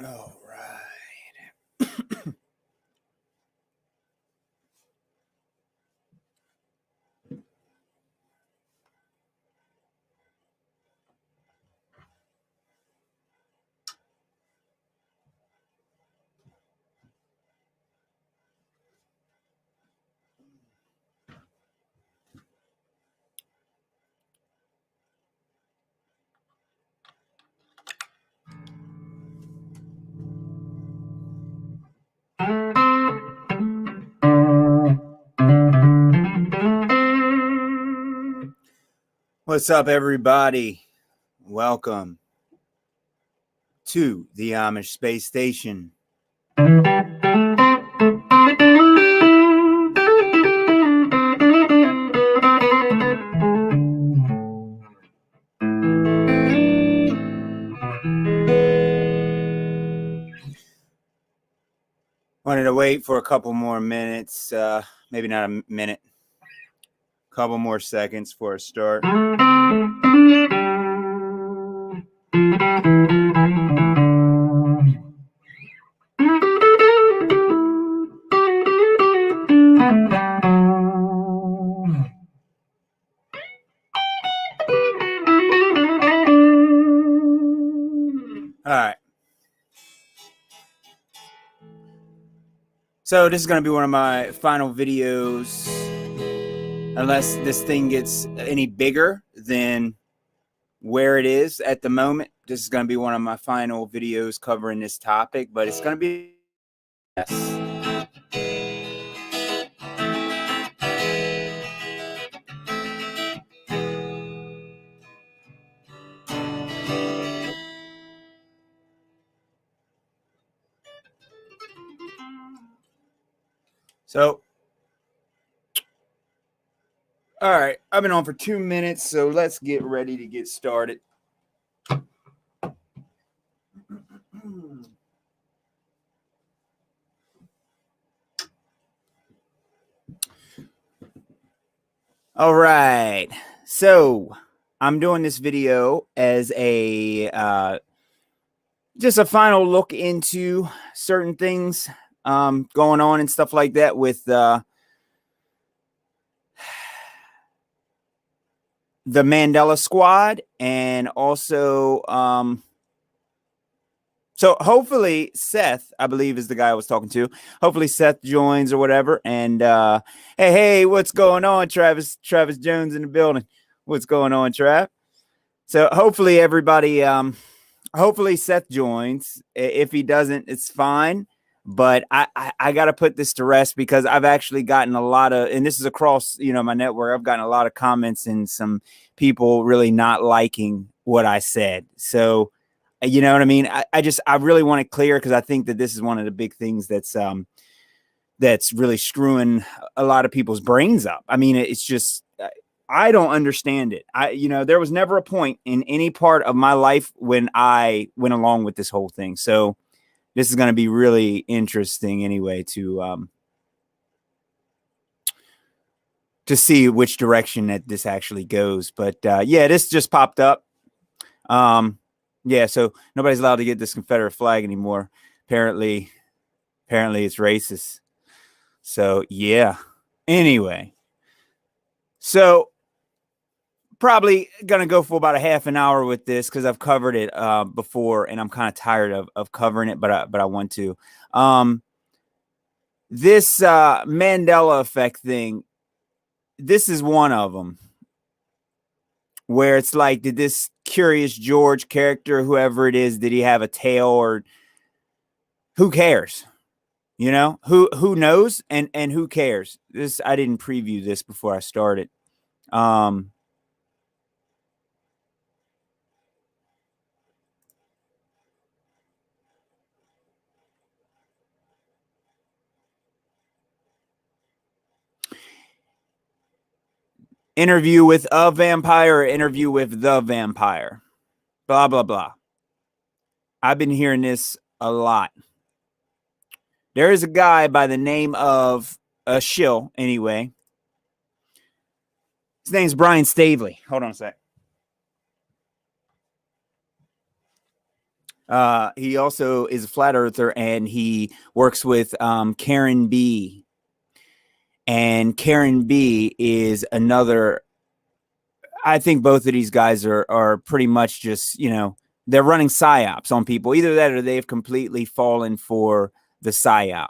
All right. What's up, everybody? Welcome to the Amish Space Station. Wanted to wait for a couple more minutes, maybe not a minute, a couple more seconds for a start. All right. So this is going to be one of my final videos, unless this thing gets any bigger than where it is at the moment. This is going to be one of my final videos covering this topic, but it's going to be yes. So, all right, I've been on for 2 minutes, so let's get ready to get started. All right, so I'm doing this video as a just a final look into certain things going on and stuff like that with the Mandela Squad, and also so hopefully Seth, I believe, is the guy I was talking to. Hopefully Seth joins or whatever. And hey, what's going on, Travis Jones in the building? What's going on, Trav? So hopefully everybody, hopefully Seth joins. If he doesn't, it's fine. But I got to put this to rest, because I've actually gotten a lot of, and this is across, my network, I've gotten a lot of comments and some people really not liking what I said. So, you know what I mean? I really want it clear, because I think that this is one of the big things that's really screwing a lot of people's brains up. I mean, it's just, I don't understand it. There was never a point in any part of my life when I went along with this whole thing. So this is going to be really interesting anyway to see which direction that this actually goes. But yeah, this just popped up. Yeah, so nobody's allowed to get this Confederate flag anymore. Apparently it's racist. So yeah. Anyway, so probably gonna go for about a half an hour with this, because I've covered it before, and I'm kind of tired of covering it, but I want to. This Mandela effect thing, this is one of them, where it's like, did this Curious George character, whoever it is, did he have a tail, or who cares? Who knows, and who cares? This, I didn't preview this before I started. Interview with a vampire, or interview with the vampire, blah, blah, blah. I've been hearing this a lot. There is a guy by the name of a shill, anyway. His name's Brian Staveley. Hold on a sec. He also is a flat earther, and he works with Karen B. And Karen B is another. I think both of these guys are pretty much just, they're running psyops on people. Either that or they've completely fallen for the psyop.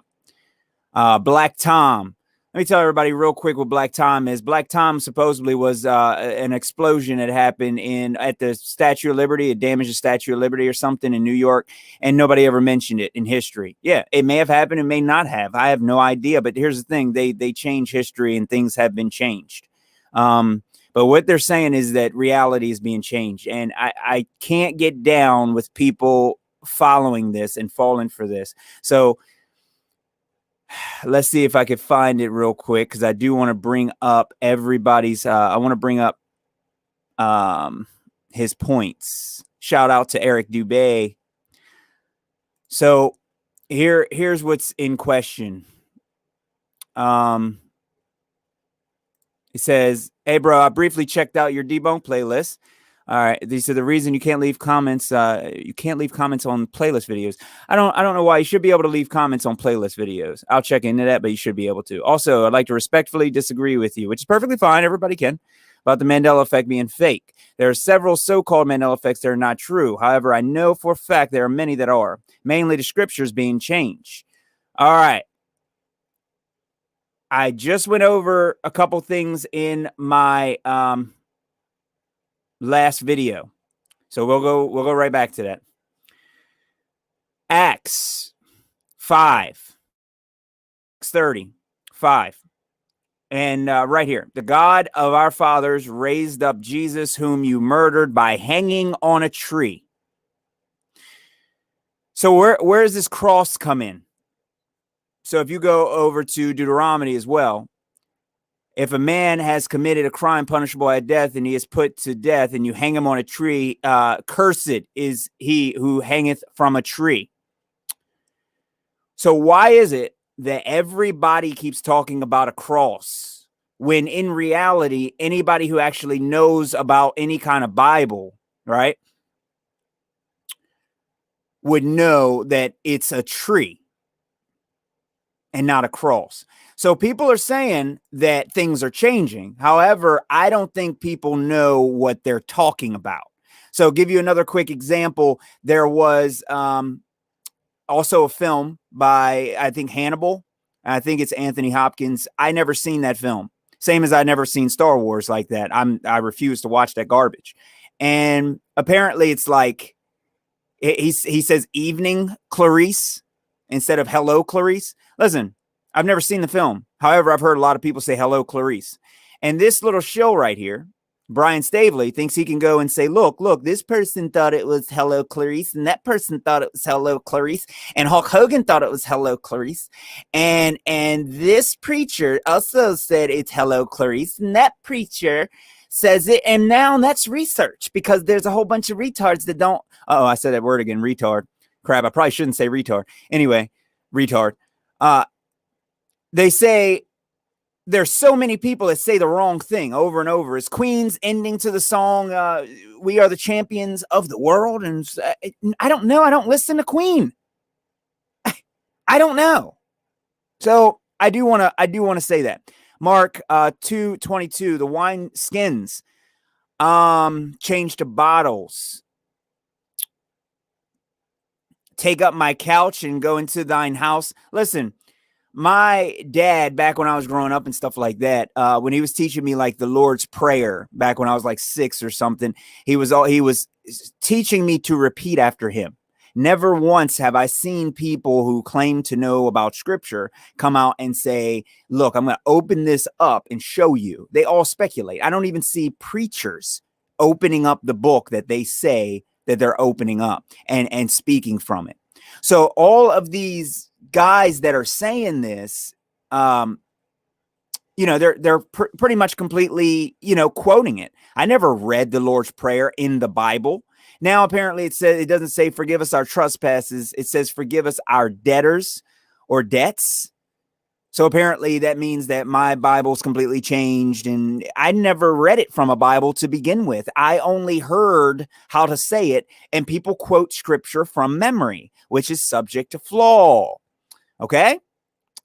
Black Tom. Let me tell everybody real quick what Black Tom is. Black Tom supposedly was an explosion that happened at the Statue of Liberty. It damaged the Statue of Liberty or something in New York, and nobody ever mentioned it in history. Yeah, it may have happened. It may not have. I have no idea. But here's the thing. They change history, and things have been changed. But what they're saying is that reality is being changed. And I can't get down with people following this and falling for this. So let's see if I could find it real quick, because I do want to bring up everybody's. I want to bring up his points. Shout out to Eric Dubé. So here's what's in question. It says, "Hey, bro, I briefly checked out your debunk playlist. All right, these are the reason you can't leave comments. You can't leave comments on playlist videos. I don't know why. You should be able to leave comments on playlist videos. I'll check into that, but you should be able to. Also, I'd like to respectfully disagree with you, which is perfectly fine. Everybody can, about the Mandela effect being fake. There are several so-called Mandela effects that are not true. However, I know for a fact there are many that are, mainly the scriptures being changed. All right. I just went over a couple things in my last video, so we'll go right back to that. Acts 5:35, and right here, the God of our fathers raised up Jesus, whom you murdered by hanging on a tree. So where does this cross come in? So if you go over to Deuteronomy as well, if a man has committed a crime punishable by death and he is put to death and you hang him on a tree, cursed is he who hangeth from a tree. So why is it that everybody keeps talking about a cross when in reality, anybody who actually knows about any kind of Bible, right, would know that it's a tree and not a cross? So people are saying that things are changing. However, I don't think people know what they're talking about. So give you another quick example. There was also a film by, I think, Hannibal. I think it's Anthony Hopkins. I never seen that film. Same as I never seen Star Wars like that. I refuse to watch that garbage. And apparently it's like, he says evening Clarice instead of hello Clarice. Listen, I've never seen the film. However, I've heard a lot of people say hello Clarice. And this little show right here, Brian Staveley thinks he can go and say, look, this person thought it was hello Clarice, and that person thought it was hello Clarice, and Hulk Hogan thought it was hello Clarice, and this preacher also said it's hello Clarice, and that preacher says it, and now that's research, because there's a whole bunch of retards that don't. Oh, I said that word again, retard. Crap, I probably shouldn't say retard. Anyway, retard. They say there's so many people that say the wrong thing over and over. It's Queen's ending to the song, "We Are the Champions of the World." And I don't know. I don't listen to Queen. I don't know. So I do want to say that. Mark 2:22, the wine skins changed to bottles. Take up my couch and go into thine house. Listen, my dad, back when I was growing up and stuff like that, when he was teaching me like the Lord's Prayer back when I was like 6 or something, he was teaching me to repeat after him. Never once have I seen people who claim to know about scripture come out and say, look, I'm going to open this up and show you. They all speculate. I don't even see preachers opening up the book that they say that they're opening up and speaking from it. So all of these guys that are saying this, they're pretty much completely, quoting it. I never read the Lord's Prayer in the Bible. Now, apparently it doesn't say forgive us our trespasses. It says forgive us our debtors or debts. So apparently that means that my Bible's completely changed, and I never read it from a Bible to begin with. I only heard how to say it, and people quote scripture from memory, which is subject to flaw. Okay?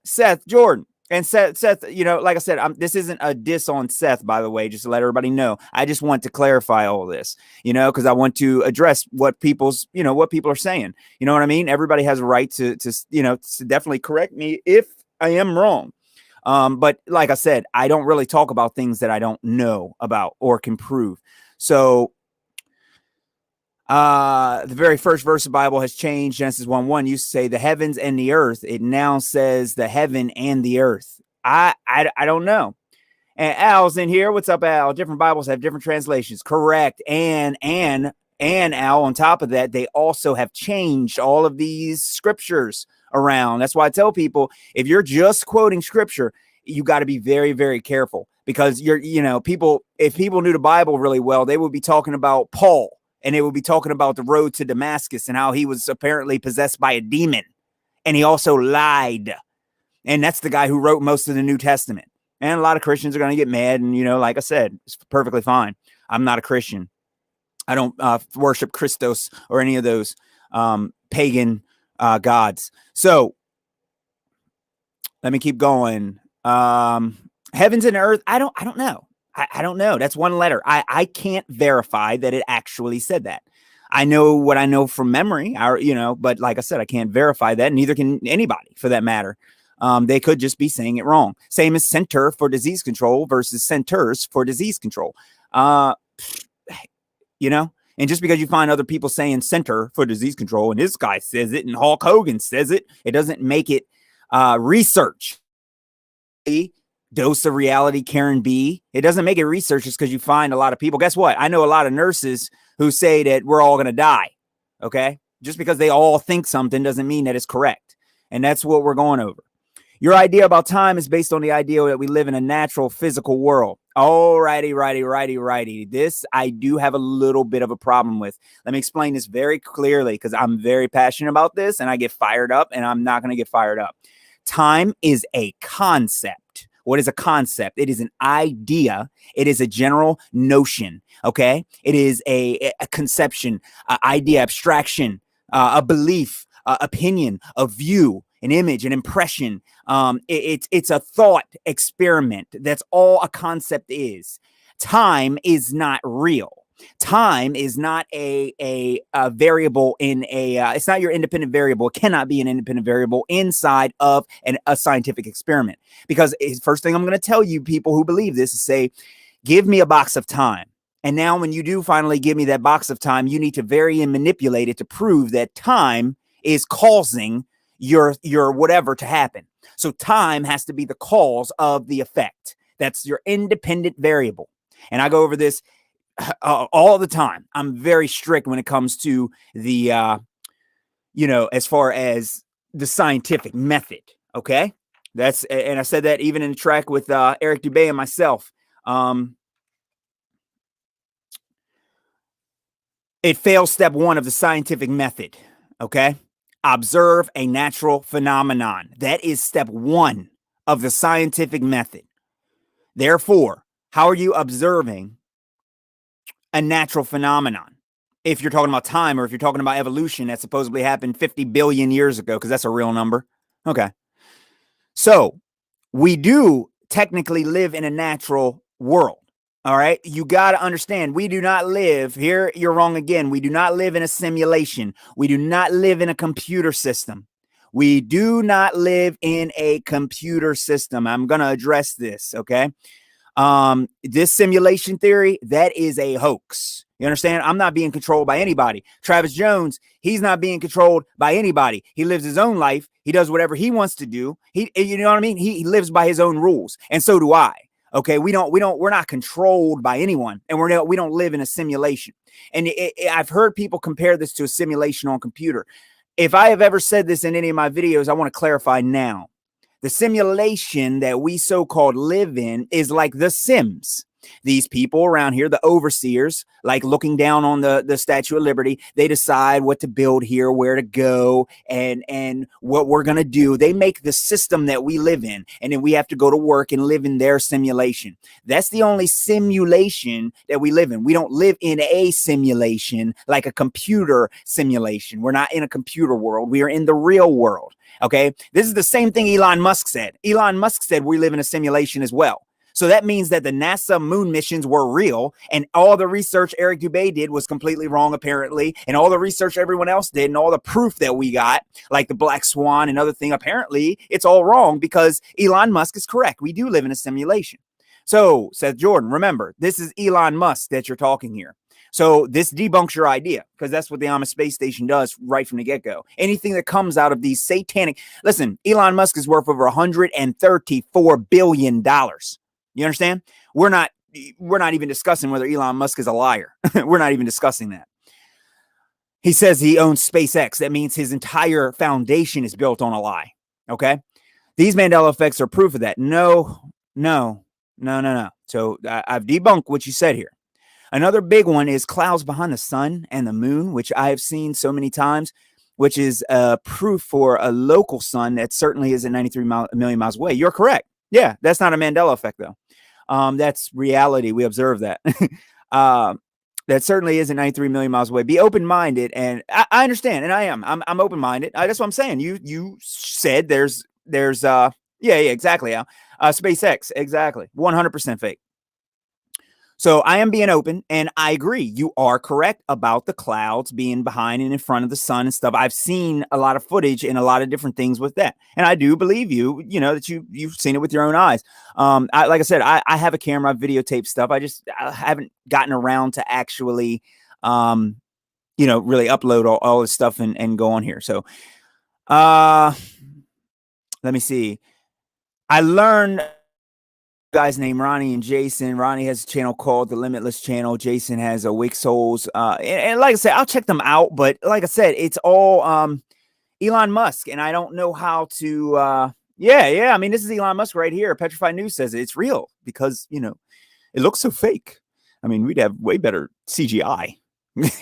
Seth, Jordan. And Seth, you know, like I said, this isn't a diss on Seth, by the way, just to let everybody know. I just want to clarify all this, you know, because I want to address what people's, you know, what people are saying. You know what I mean? Everybody has a right to you know, to definitely correct me if I am wrong. But like I said, I don't really talk about things that I don't know about or can prove. So the very first verse of the Bible has changed. Genesis 1:1 used to say the heavens and the earth. It now says the heaven and the earth. I don't know. And Al's in here. What's up, Al? Different Bibles have different translations. Correct. And Al, on top of that, they also have changed all of these scriptures around. That's why I tell people, if you're just quoting scripture, you got to be very, very careful, because you know, if people knew the Bible really well, they would be talking about Paul, and they would be talking about the road to Damascus and how he was apparently possessed by a demon, and he also lied. And that's the guy who wrote most of the New Testament. And a lot of Christians are going to get mad, and, you know, like I said, it's perfectly fine. I'm not a Christian. I don't worship Christos or any of those pagan gods. So let me keep going. Heavens and earth. I don't know. I don't know. That's one letter. I can't verify that it actually said that. I know what I know from memory, you know, but like I said, I can't verify that. Neither can anybody, for that matter. They could just be saying it wrong. Same as center for disease control versus centers for disease control. You know, and just because you find other people saying center for disease control, and this guy says it, and Hulk Hogan says it, it doesn't make it research. Dose of reality, Karen B. It doesn't make it research just because you find a lot of people. Guess what? I know a lot of nurses who say that we're all going to die. Okay. Just because they all think something doesn't mean that it's correct. And that's what we're going over. Your idea about time is based on the idea that we live in a natural physical world. Oh, righty. This I do have a little bit of a problem with. Let me explain this very clearly, because I'm very passionate about this and I get fired up, and I'm not going to get fired up. Time is a concept. What is a concept? It is an idea. It is a general notion. Okay. It is a conception, idea, abstraction, a belief, opinion, a view, an image, an impression. It's a thought experiment. That's all a concept is. Time is not real. Time is not a variable in it's not your independent variable. It cannot be an independent variable inside of a scientific experiment. Because first thing I'm going to tell you, people who believe this, is say, give me a box of time. And now when you do finally give me that box of time, you need to vary and manipulate it to prove that time is causing your whatever to happen. So time has to be the cause of the effect. That's your independent variable. And I go over this all the time. I'm very strict when it comes to the, you know, as far as the scientific method. Okay. And I said that even in the track with Eric Dubé and myself. It fails step one of the scientific method. Okay. Observe a natural phenomenon. That is step one of the scientific method. Therefore, how are you observing a natural phenomenon? If you're talking about time, or if you're talking about evolution that supposedly happened 50 billion years ago, because that's a real number. Okay. So we do technically live in a natural world. All right. You got to understand, we do not live here. You're wrong again. We do not live in a simulation. We do not live in a computer system. We do not live in a computer system. I'm going to address this. Okay. This simulation theory, that is a hoax. You understand? I'm not being controlled by anybody. Travis Jones, he's not being controlled by anybody. He lives his own life. He does whatever he wants to do. You know what I mean? He lives by his own rules. And so do I. Okay. We're not controlled by anyone, and we don't live in a simulation. And I've heard people compare this to a simulation on computer. If I have ever said this in any of my videos, I want to clarify now. The simulation that we so-called live in is like The Sims. These people around here, the overseers, like looking down on the Statue of Liberty, they decide what to build here, where to go, and what we're going to do. They make the system that we live in, and then we have to go to work and live in their simulation. That's the only simulation that we live in. We don't live in a simulation like a computer simulation. We're not in a computer world. We are in the real world. Okay, this is the same thing Elon Musk said. Elon Musk said we live in a simulation as well. So that means that the NASA moon missions were real, and all the research Eric Dubé did was completely wrong, apparently, and all the research everyone else did and all the proof that we got, like the Black Swan and other thing, apparently it's all wrong because Elon Musk is correct. We do live in a simulation. So, Seth Jordan, remember, this is Elon Musk that you're talking here. So this debunks your idea, because that's what the Amish space station does right from the get-go. Anything that comes out of these satanic... Listen, Elon Musk is worth over $134 billion. You understand? We're not even discussing whether Elon Musk is a liar. We're not even discussing that. He says he owns SpaceX. That means his entire foundation is built on a lie. Okay? These Mandela effects are proof of that. No. So I've debunked what you said here. Another big one is clouds behind the sun and the moon, which I have seen so many times, which is proof for a local sun that certainly isn't 93 million miles away. You're correct. Yeah, that's not a Mandela effect, though. That's reality. We observe that. That certainly isn't 93 million miles away. Be open-minded, and I understand, and I am. I'm open-minded. That's what I'm saying. You said there's exactly. SpaceX, exactly. 100% fake. So I am being open, and I agree. You are correct about the clouds being behind and in front of the sun and stuff. I've seen a lot of footage and a lot of different things with that. And I do believe that you've seen it with your own eyes. Like I said, I have a camera, I videotape stuff. I haven't gotten around to actually, really upload all this stuff and go on here. So let me see. I learned... guys named Ronnie and Jason. Ronnie has a channel called The Limitless Channel. Jason has a Wake Souls. And like I said, I'll check them out. But like I said, it's all Elon Musk. And I don't know how to... I mean, this is Elon Musk right here. Petrified News says it's real because, it looks so fake. I mean, we'd have way better CGI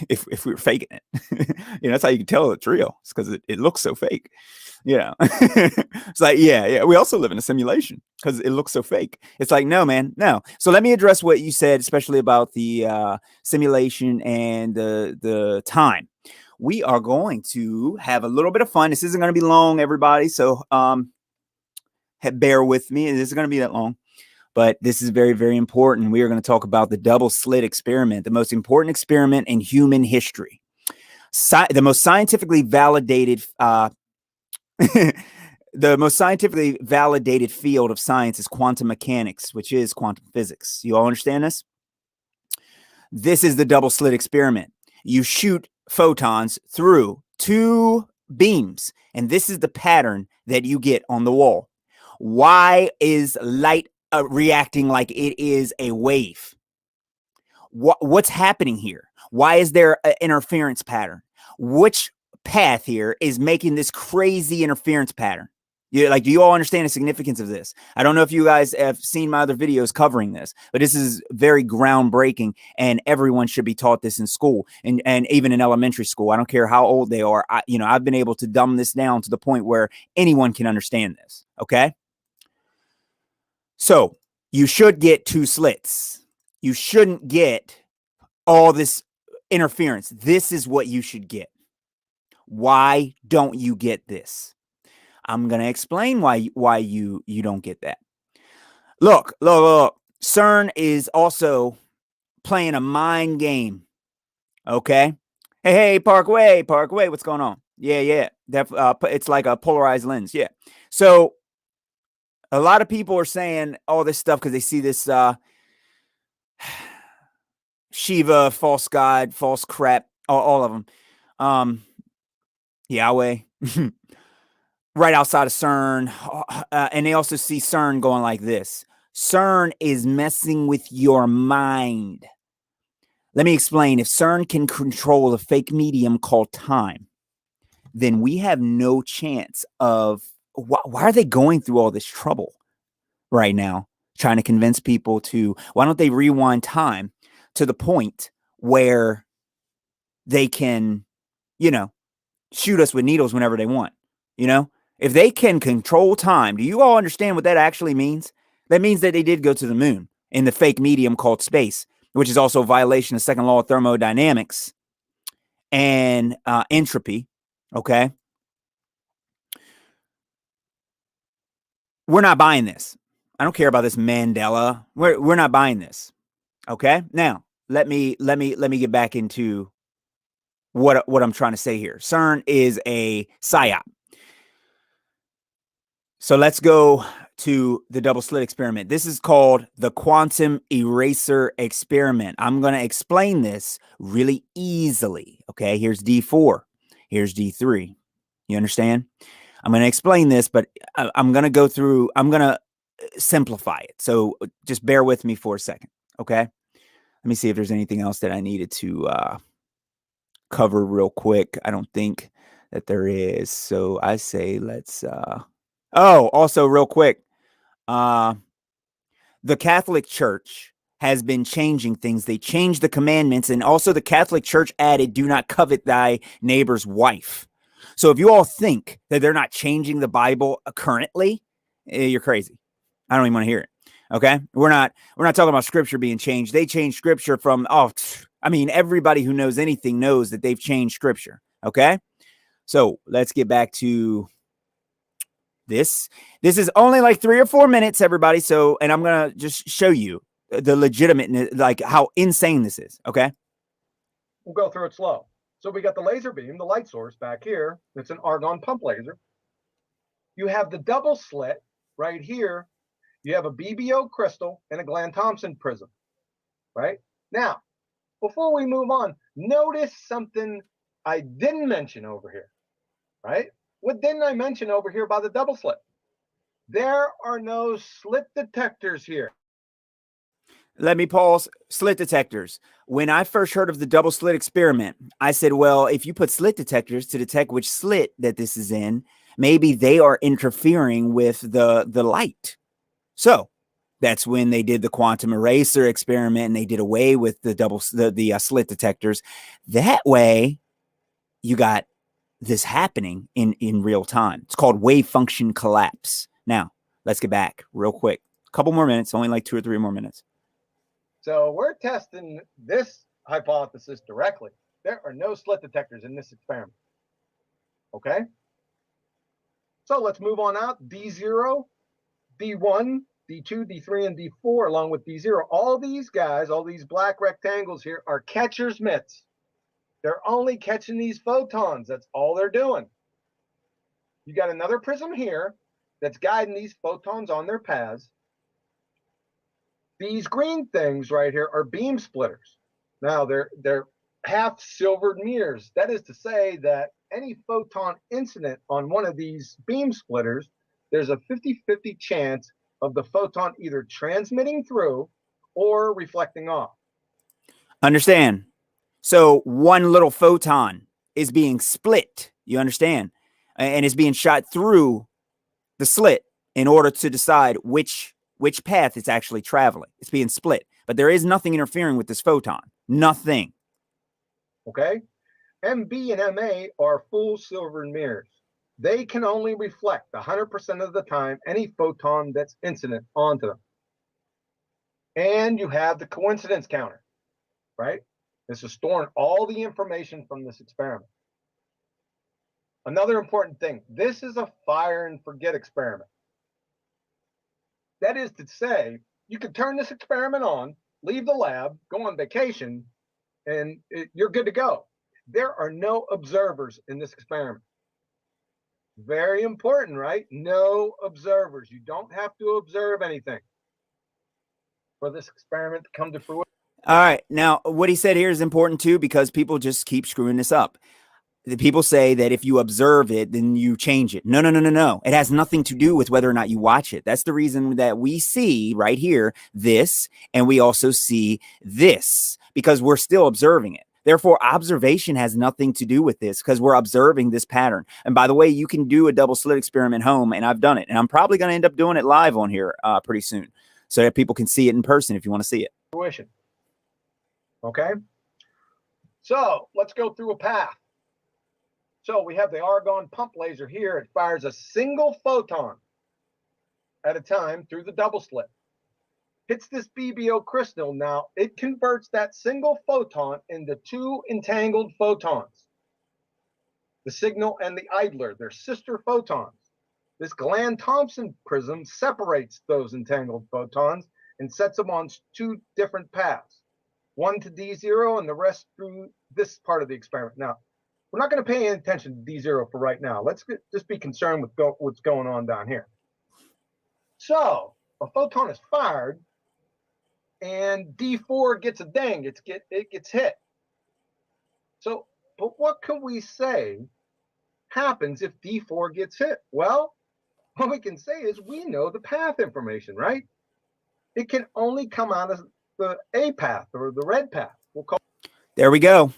if we were faking it. That's how you can tell it's real. It's because it looks so fake. Yeah. It's like, we also live in a simulation because it looks so fake. It's like, no, man, no. So let me address what you said, especially about the simulation and the time. We are going to have a little bit of fun. This isn't going to be long, everybody. So bear with me. This is going to be that long. But this is very, very important. We are going to talk about the double slit experiment, the most important experiment in human history. The most scientifically validated the most scientifically validated field of science is quantum mechanics, which is quantum physics. You all understand this? This is the double slit experiment. You shoot photons through two beams, and this is the pattern that you get on the wall. Why is light reacting like it is a wave? What's happening here? Why is there an interference pattern? Which path here is making this crazy interference pattern? Do you all understand the significance of this? I don't know if you guys have seen my other videos covering this, but this is very groundbreaking, and everyone should be taught this in school and even in elementary school. I don't care how old they are. I've been able to dumb this down to the point where anyone can understand this. Okay. So you should get two slits. You shouldn't get all this interference. This is what you should get. Why don't you get this? I'm going to explain why you don't get that. Look. CERN is also playing a mind game. Okay? Hey, Parkway, what's going on? Yeah. It's like a polarized lens. Yeah. So a lot of people are saying all this stuff because they see this Shiva, false god, false crap, all of them. Yahweh, right outside of CERN. And they also see CERN going like this. CERN is messing with your mind. Let me explain. If CERN can control a fake medium called time, then we have no chance of... Why are they going through all this trouble right now trying to convince people to, why don't they rewind time to the point where they can, shoot us with needles whenever they want. If they can control time, do you all understand what that actually means? That means that they did go to the moon in the fake medium called space, which is also a violation of second law of thermodynamics and entropy. Okay. We're not buying this. I don't care about this Mandela. We're not buying this. Okay. Now let me get back into what I'm trying to say here. CERN is a psyop. So let's go to the double slit experiment. This is called the quantum eraser experiment. I'm going to explain this really easily. Okay, here's D4. Here's D3. You understand? I'm going to explain this, but I'm going to simplify it. So just bear with me for a second. Okay. Let me see if there's anything else that I needed to cover real quick. I don't think that there is. So I say let's also real quick, the Catholic Church has been changing things. They changed the commandments, and also the Catholic Church added, do not covet thy neighbor's wife. So if you all think that they're not changing the Bible currently, you're crazy. I don't even want to hear it. Okay. We're not talking about scripture being changed. They changed scripture from, everybody who knows anything knows that they've changed scripture. Okay. So let's get back to this. This is only like 3 or 4 minutes, everybody. So, and I'm going to just show you the legitimate, like how insane this is. Okay. We'll go through it slow. So we got the laser beam, the light source back here. It's an argon pump laser. You have the double slit right here. You have a BBO crystal and a Glan-Thompson prism, right? Now, before we move on, notice something I didn't mention over here, right? What didn't I mention over here by the double slit? There are no slit detectors here. Let me pause. Slit detectors. When I first heard of the double slit experiment, I said, well, if you put slit detectors to detect which slit that this is in, maybe they are interfering with the light. So that's when they did the quantum eraser experiment and they did away with the slit detectors. That way you got this happening in real time. It's called wave function collapse. Now let's get back real quick. A couple more minutes, only like 2 or 3 more minutes. So we're testing this hypothesis directly. There are no slit detectors in this experiment. Okay. So let's move on out. D0, D1, D2, D3, and D4, along with D0. All these guys, all these black rectangles here are catcher's mitts. They're only catching these photons. That's all they're doing. You got another prism here that's guiding these photons on their paths. These green things right here are beam splitters. Now they're half silvered mirrors. That is to say that any photon incident on one of these beam splitters, there's a 50-50 chance of the photon either transmitting through or reflecting off. Understand? So one little photon is being split, you understand? And it's being shot through the slit in order to decide which path it's actually traveling. It's being split, but there is nothing interfering with this photon. Nothing. Okay. MB and MA are full silver mirrors. They can only reflect 100% of the time any photon that's incident onto them. And you have the coincidence counter, right? This is storing all the information from this experiment. Another important thing, this is a fire and forget experiment. That is to say, you can turn this experiment on, leave the lab, go on vacation, and you're good to go. There are no observers in this experiment. Very important, right? No observers. You don't have to observe anything for this experiment to come to fruition. All right. Now, what he said here is important too, because people just keep screwing this up. The people say that if you observe it, then you change it. No, no, no, no, no. It has nothing to do with whether or not you watch it. That's the reason that we see right here this, and we also see this, because we're still observing it. Therefore, observation has nothing to do with this because we're observing this pattern. And by the way, you can do a double slit experiment home, and I've done it. And I'm probably going to end up doing it live on here pretty soon. so that people can see it in person if you want to see it. Fruition. Okay. So let's go through a path. So we have the argon pump laser here. It fires a single photon at a time through the double slit. Hits this BBO crystal. Now it converts that single photon into two entangled photons. The signal and the idler, they're sister photons. This Gland-Thompson prism separates those entangled photons and sets them on two different paths. One to D0 and the rest through this part of the experiment. Now, we're not going to pay any attention to D0 for right now. Let's just be concerned with what's going on down here. So, a photon is fired, and D4 gets a ding. It gets hit. So, but what can we say happens if D4 gets hit? Well, what we can say is we know the path information, right? It can only come out as the A path or the red path. We'll call. There we go.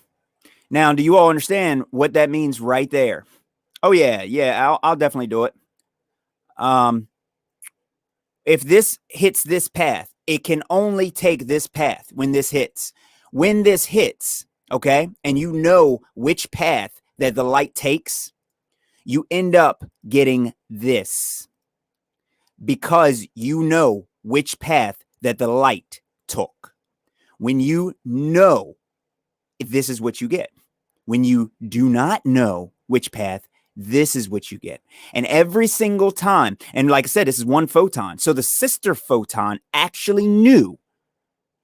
Now, do you all understand what that means right there? Oh yeah, I'll definitely do it. If this hits this path, it can only take this path when this hits. When this hits, okay, and you know which path that the light takes, you end up getting this because you know which path that the light took. When you know, this is what you get. When you do not know which path, this is what you get. And every single time, and like I said, this is one photon. So the sister photon actually knew.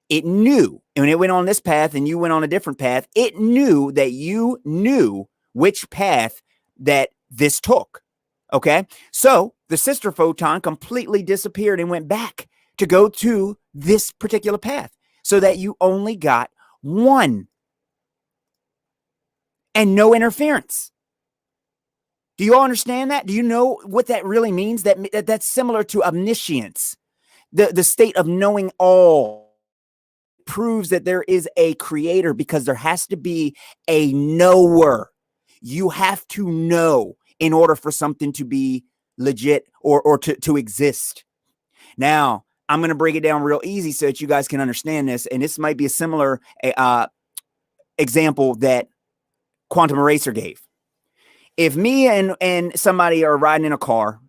It knew. And when it went on this path and you went on a different path, it knew that you knew which path that this took. Okay. So the sister photon completely disappeared and went back to go to this particular path so that you only got one and no interference. Do you all understand that? Do you know what that really means? That's similar to omniscience, the state of knowing all. Proves that there is a creator because there has to be a knower. You have to know in order for something to be legit or to exist. Now, I'm going to break it down real easy so that you guys can understand this. And this might be a similar example that Quantum Eraser gave. If me and somebody are riding in a car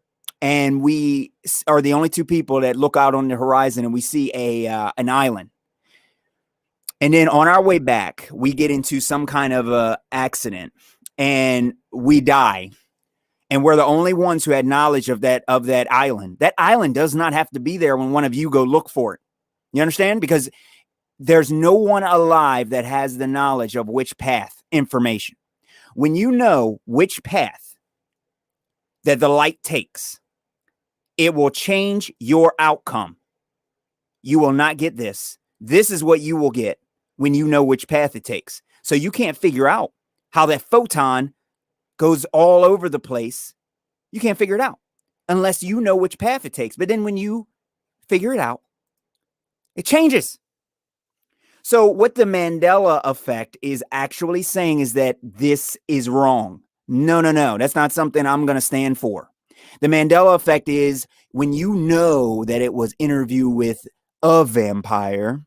and we are the only two people that look out on the horizon and we see an island, and then on our way back, we get into some kind of a accident and we die. And we're the only ones who had knowledge of that island. That island does not have to be there when one of you go look for it. You understand? Because there's no one alive that has the knowledge of which path information. When you know which path that the light takes, it will change your outcome. You will not get this. This is what you will get when you know which path it takes. So you can't figure out how that photon goes all over the place. You can't figure it out unless you know which path it takes. But then when you figure it out, it changes. So what the Mandela effect is actually saying is that this is wrong. No. That's not something I'm going to stand for. The Mandela effect is when you know that it was Interview with a Vampire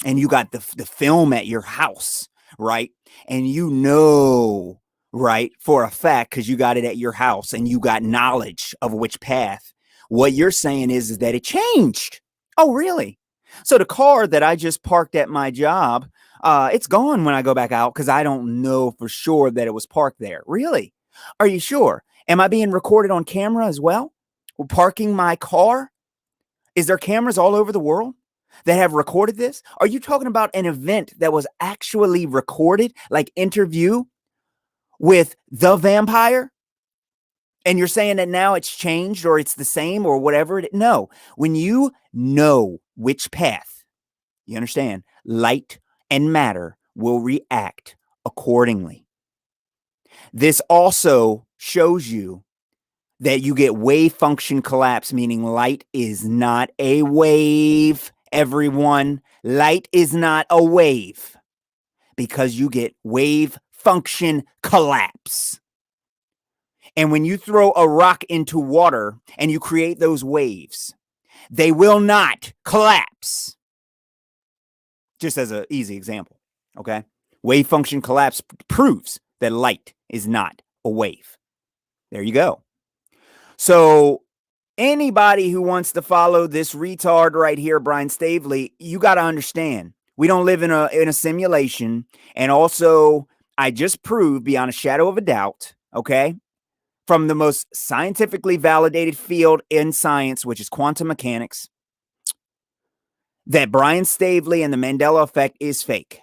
and you got the film at your house, right? And you know, right, for a fact, because you got it at your house and you got knowledge of which path. What you're saying is that it changed. Oh, really? So the car that I just parked at my job, it's gone when I go back out because I don't know for sure that it was parked there. Really? Are you sure? Am I being recorded on camera as well? Well, parking my car? Is there cameras all over the world that have recorded this? Are you talking about an event that was actually recorded, like Interview with the Vampire? And you're saying that now it's changed or it's the same or whatever? No. When you know which path, you understand, light and matter will react accordingly. This also shows you that you get wave function collapse, meaning light is not a wave, everyone. Light is not a wave because you get wave function collapse. And when you throw a rock into water and you create those waves, they will not collapse. Just as an easy example, okay? Wave function collapse proves that light is not a wave. There you go. So anybody who wants to follow this retard right here, Brian Staveley, you got to understand, we don't live in a simulation. And also, I just proved beyond a shadow of a doubt, okay, from the most scientifically validated field in science, which is quantum mechanics, that Brian Staveley and the Mandela effect is fake.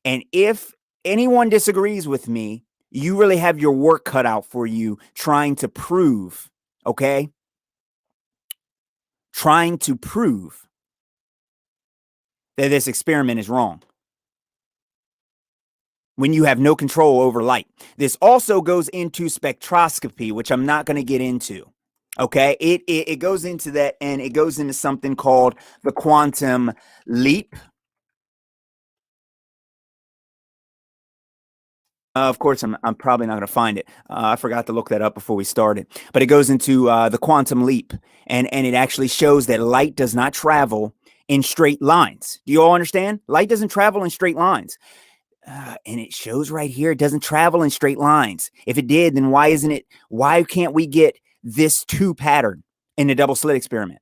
And if anyone disagrees with me, you really have your work cut out for you trying to prove, okay? Trying to prove that this experiment is wrong when you have no control over light. This also goes into spectroscopy, which I'm not going to get into. Okay, it goes into that, and it goes into something called the quantum leap. Of course, I'm probably not going to find it. I forgot to look that up before we started. But it goes into the quantum leap, and it actually shows that light does not travel in straight lines. Do you all understand? Light doesn't travel in straight lines. And it shows right here, it doesn't travel in straight lines. If it did, then why can't we get this 2 pattern in the double slit experiment?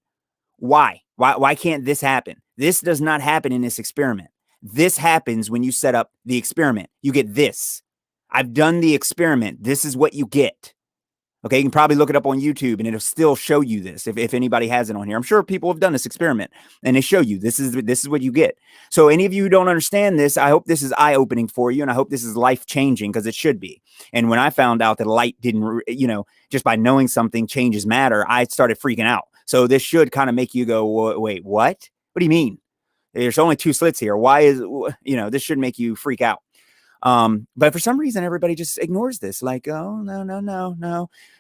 Why can't this happen? This does not happen in this experiment. This happens when you set up the experiment. You get this. I've done the experiment. This is what you get. Okay, you can probably look it up on YouTube and it'll still show you this if anybody has it on here. I'm sure people have done this experiment and they show you this is what you get. So any of you who don't understand this, I hope this is eye-opening for you, and I hope this is life-changing, because it should be. And when I found out that light didn't, just by knowing something changes matter, I started freaking out. So this should kind of make you go, wait, what? What do you mean? There's only 2 slits here. Why is, this should make you freak out. But for some reason, everybody just ignores this. Like, oh,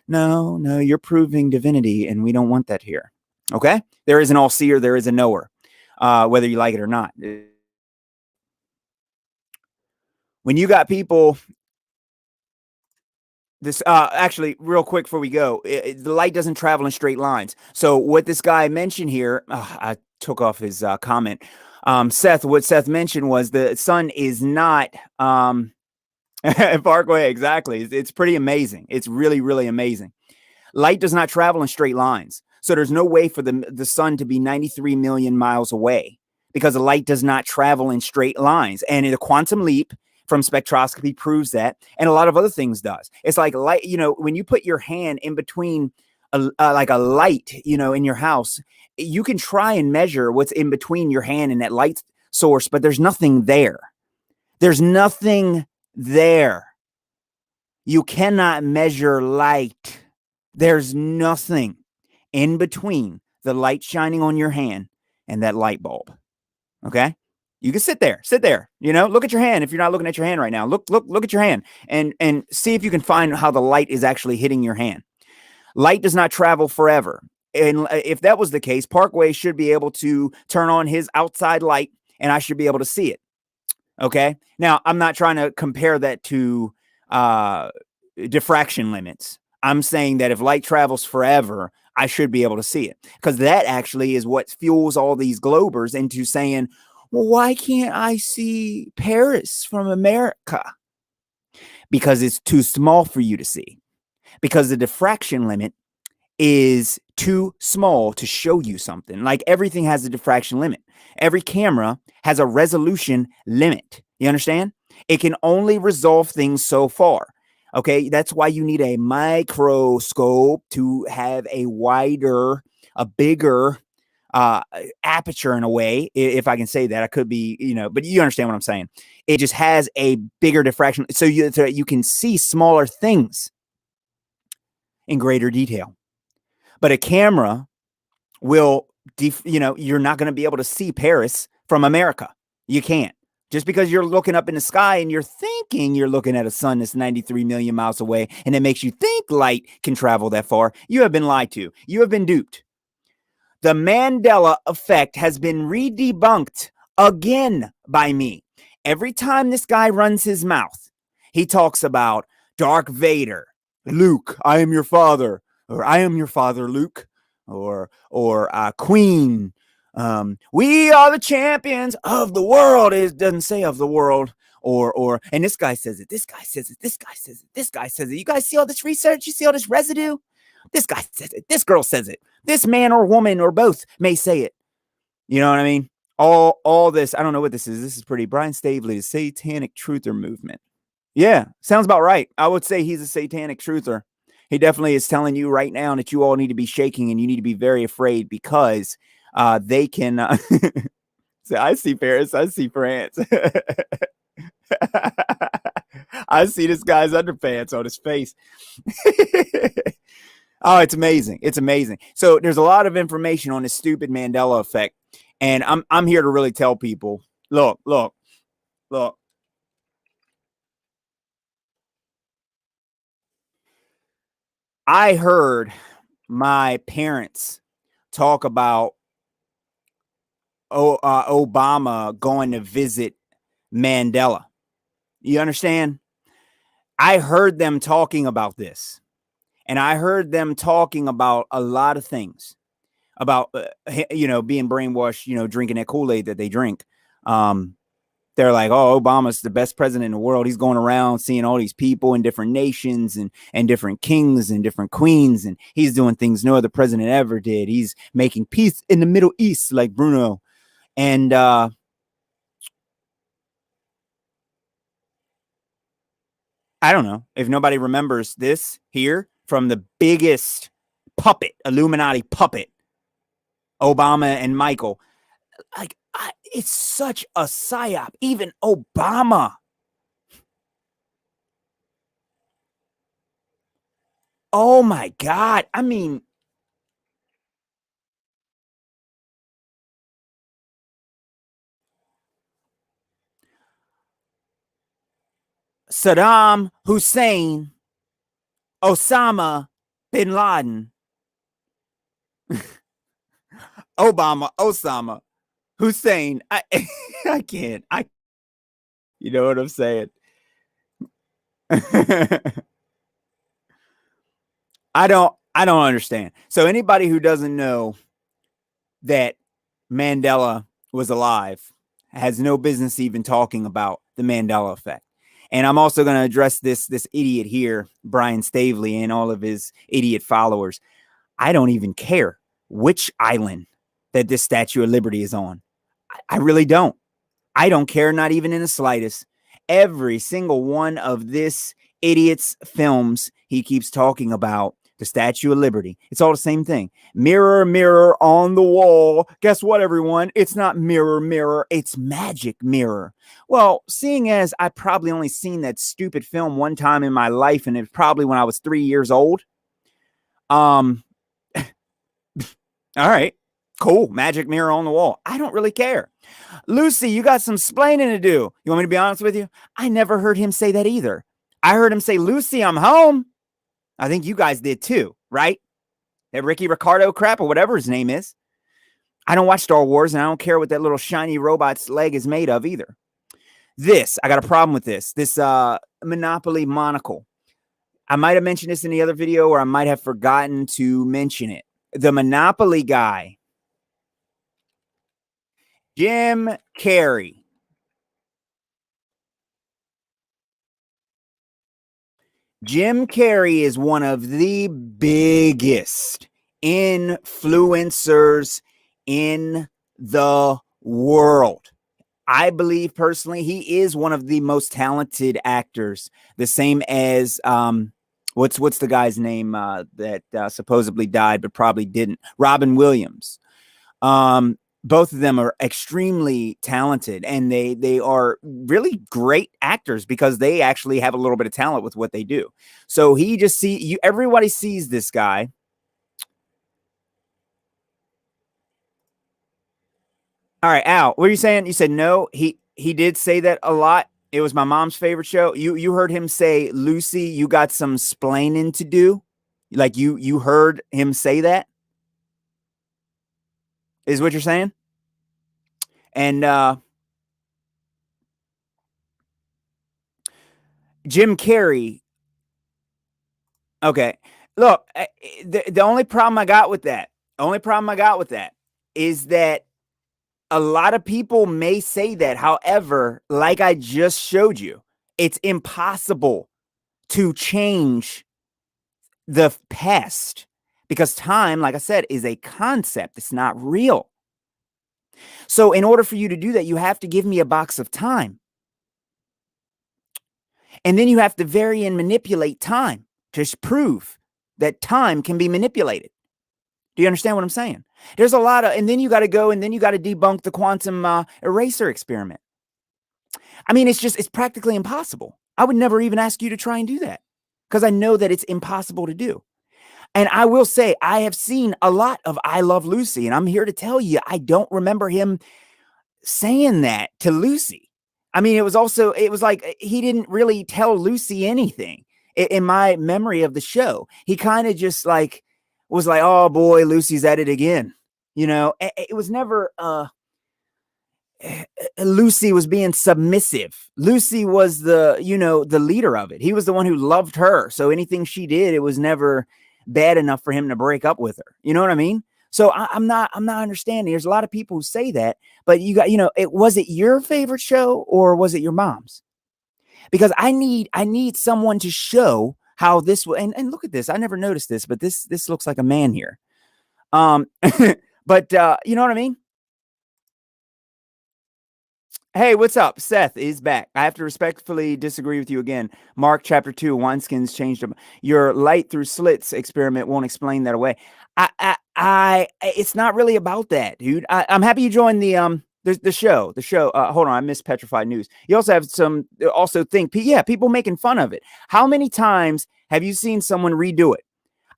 no, you're proving divinity, and we don't want that here. Okay? There is an all-seer, there is a knower, whether you like it or not. When you got people, actually, real quick before we go, the light doesn't travel in straight lines. So what this guy mentioned here, I took off his comment. What Seth mentioned was the sun is not Parkway. Exactly. It's pretty amazing. It's really, really amazing. Light does not travel in straight lines. So there's no way for the sun to be 93 million miles away, because the light does not travel in straight lines. And the quantum leap from spectroscopy proves that. And a lot of other things does. It's like light, when you put your hand in between like a light, in your house, you can try and measure what's in between your hand and that light source, but there's nothing there. There's nothing there. You cannot measure light. There's nothing in between the light shining on your hand and that light bulb. Okay? You can sit there, look at your hand. If you're not looking at your hand right now, look at your hand and see if you can find how the light is actually hitting your hand. Light does not travel forever. And if that was the case, Parkway should be able to turn on his outside light and I should be able to see it. Okay. Now, I'm not trying to compare that to diffraction limits. I'm saying that if light travels forever, I should be able to see it, because that actually is what fuels all these globers into saying, well, why can't I see Paris from America? Because it's too small for you to see, because the diffraction limit is too small to show you something. Like everything has a diffraction limit. Every camera has a resolution limit. You understand? It can only resolve things so far. Okay, that's why you need a microscope to have a wider, a bigger aperture in a way, if I can say that. I could be, but you understand what I'm saying. It just has a bigger diffraction, so you can see smaller things in greater detail. But a camera will, you're not going to be able to see Paris from America. You can't. Just because you're looking up in the sky and you're thinking you're looking at a sun that's 93 million miles away, and it makes you think light can travel that far, you have been lied to. You have been duped. The Mandela effect has been re-debunked again by me. Every time this guy runs his mouth, he talks about Darth Vader, Luke, I am your father, or I am your father, Luke. or Queen. We are the champions of the world. It doesn't say of the world. And this guy says it. This guy says it. This guy says it. This guy says it. You guys see all this research? You see all this residue? This guy says it. This girl says it. This man or woman or both may say it. You know what I mean? All this. I don't know what this is. This is pretty. Brian Staveley, the Satanic Truther Movement. Yeah, sounds about right. I would say he's a satanic truther. He definitely is telling you right now that you all need to be shaking and you need to be very afraid because they can. So I see Paris. I see France. I see this guy's underpants on his face. Oh, it's amazing. It's amazing. So there's a lot of information on this stupid Mandela effect. And I'm here to really tell people, look. I heard my parents talk about Obama going to visit Mandela. You understand? I heard them talking about this. And I heard them talking about a lot of things about, being brainwashed, drinking that Kool-Aid that they drink. They're like, oh, Obama's the best president in the world. He's going around seeing all these people in different nations and different kings and different queens. And he's doing things no other president ever did. He's making peace in the Middle East like Bruno. And I don't know if nobody remembers this here from the biggest puppet, Illuminati puppet, Obama and Michael. Like, it's such a psyop. Even Obama. Oh my God. I mean, Saddam Hussein, Osama bin Laden, Obama, Osama, Hussein. I can't. You know what I'm saying? I don't understand. So anybody who doesn't know that Mandela was alive has no business even talking about the Mandela effect. And I'm also going to address this idiot here, Brian Staveley, and all of his idiot followers. I don't even care which island that this Statue of Liberty is on. I really don't. I don't care, not even in the slightest. Every single one of this idiot's films, he keeps talking about the Statue of Liberty. It's all the same thing. Mirror, mirror on the wall. Guess what, everyone? It's not mirror, mirror. It's magic mirror. Well, seeing as I probably only seen that stupid film one time in my life, and it's probably when I was 3 years old. All right, cool. Magic mirror on the wall. I don't really care. Lucy, you got some splaining to do. You want me to be honest with you? I never heard him say that either. I heard him say, Lucy, I'm home. I think you guys did too, right? That Ricky Ricardo crap or whatever his name is. I don't watch Star Wars, and I don't care what that little shiny robot's leg is made of either. I got a problem with this. This Monopoly monocle. I might have mentioned this in the other video, or I might have forgotten to mention it. The Monopoly guy, Jim Carrey. Jim Carrey is one of the biggest influencers in the world. I believe personally he is one of the most talented actors, the same as what's the guy's name that supposedly died but probably didn't, Robin Williams. Both of them are extremely talented, and they are really great actors because they actually have a little bit of talent with what they do. So he just everybody sees this guy. All right, Al, what are you saying? You said no. He did say that a lot. It was my mom's favorite show. You heard him say, Lucy, you got some splaining to do. Like you heard him say that, is what you're saying? And Jim Carrey. Okay. Look, the only problem I got with that, Only problem I got with that is that a lot of people may say that. However, like I just showed you, it's impossible to change the past because time, like I said, is a concept. It's not real. So in order for you to do that, you have to give me a box of time. And then you have to vary and manipulate time to prove that time can be manipulated. Do you understand what I'm saying? There's a lot of, and then you got to go and then you got to debunk the quantum eraser experiment. I mean, it's practically impossible. I would never even ask you to try and do that because I know that it's impossible to do. And I will say, I have seen a lot of I Love Lucy, and I'm here to tell you, I don't remember him saying that to Lucy. I mean, it was like he didn't really tell Lucy anything in my memory of the show. He kind of just like was like, oh boy, Lucy's at it again. You know, it was never Lucy was being submissive. Lucy was the leader of it. He was the one who loved her. So anything she did, it was never bad enough for him to break up with her. You know what I mean? So I'm not understanding. There's a lot of people who say that, but you got, was it your favorite show or was it your mom's? Because I need someone to show how this will, and look at this. I never noticed this, but this looks like a man here. But you know what I mean? Hey, what's up? Seth is back. I have to respectfully disagree with you again. Mark chapter 2, wineskins changed them. Your light through slits experiment won't explain that away. It's not really about that, dude. I'm happy you joined the show. Hold on, I missed Petrified News. You also have people making fun of it. How many times have you seen someone redo it?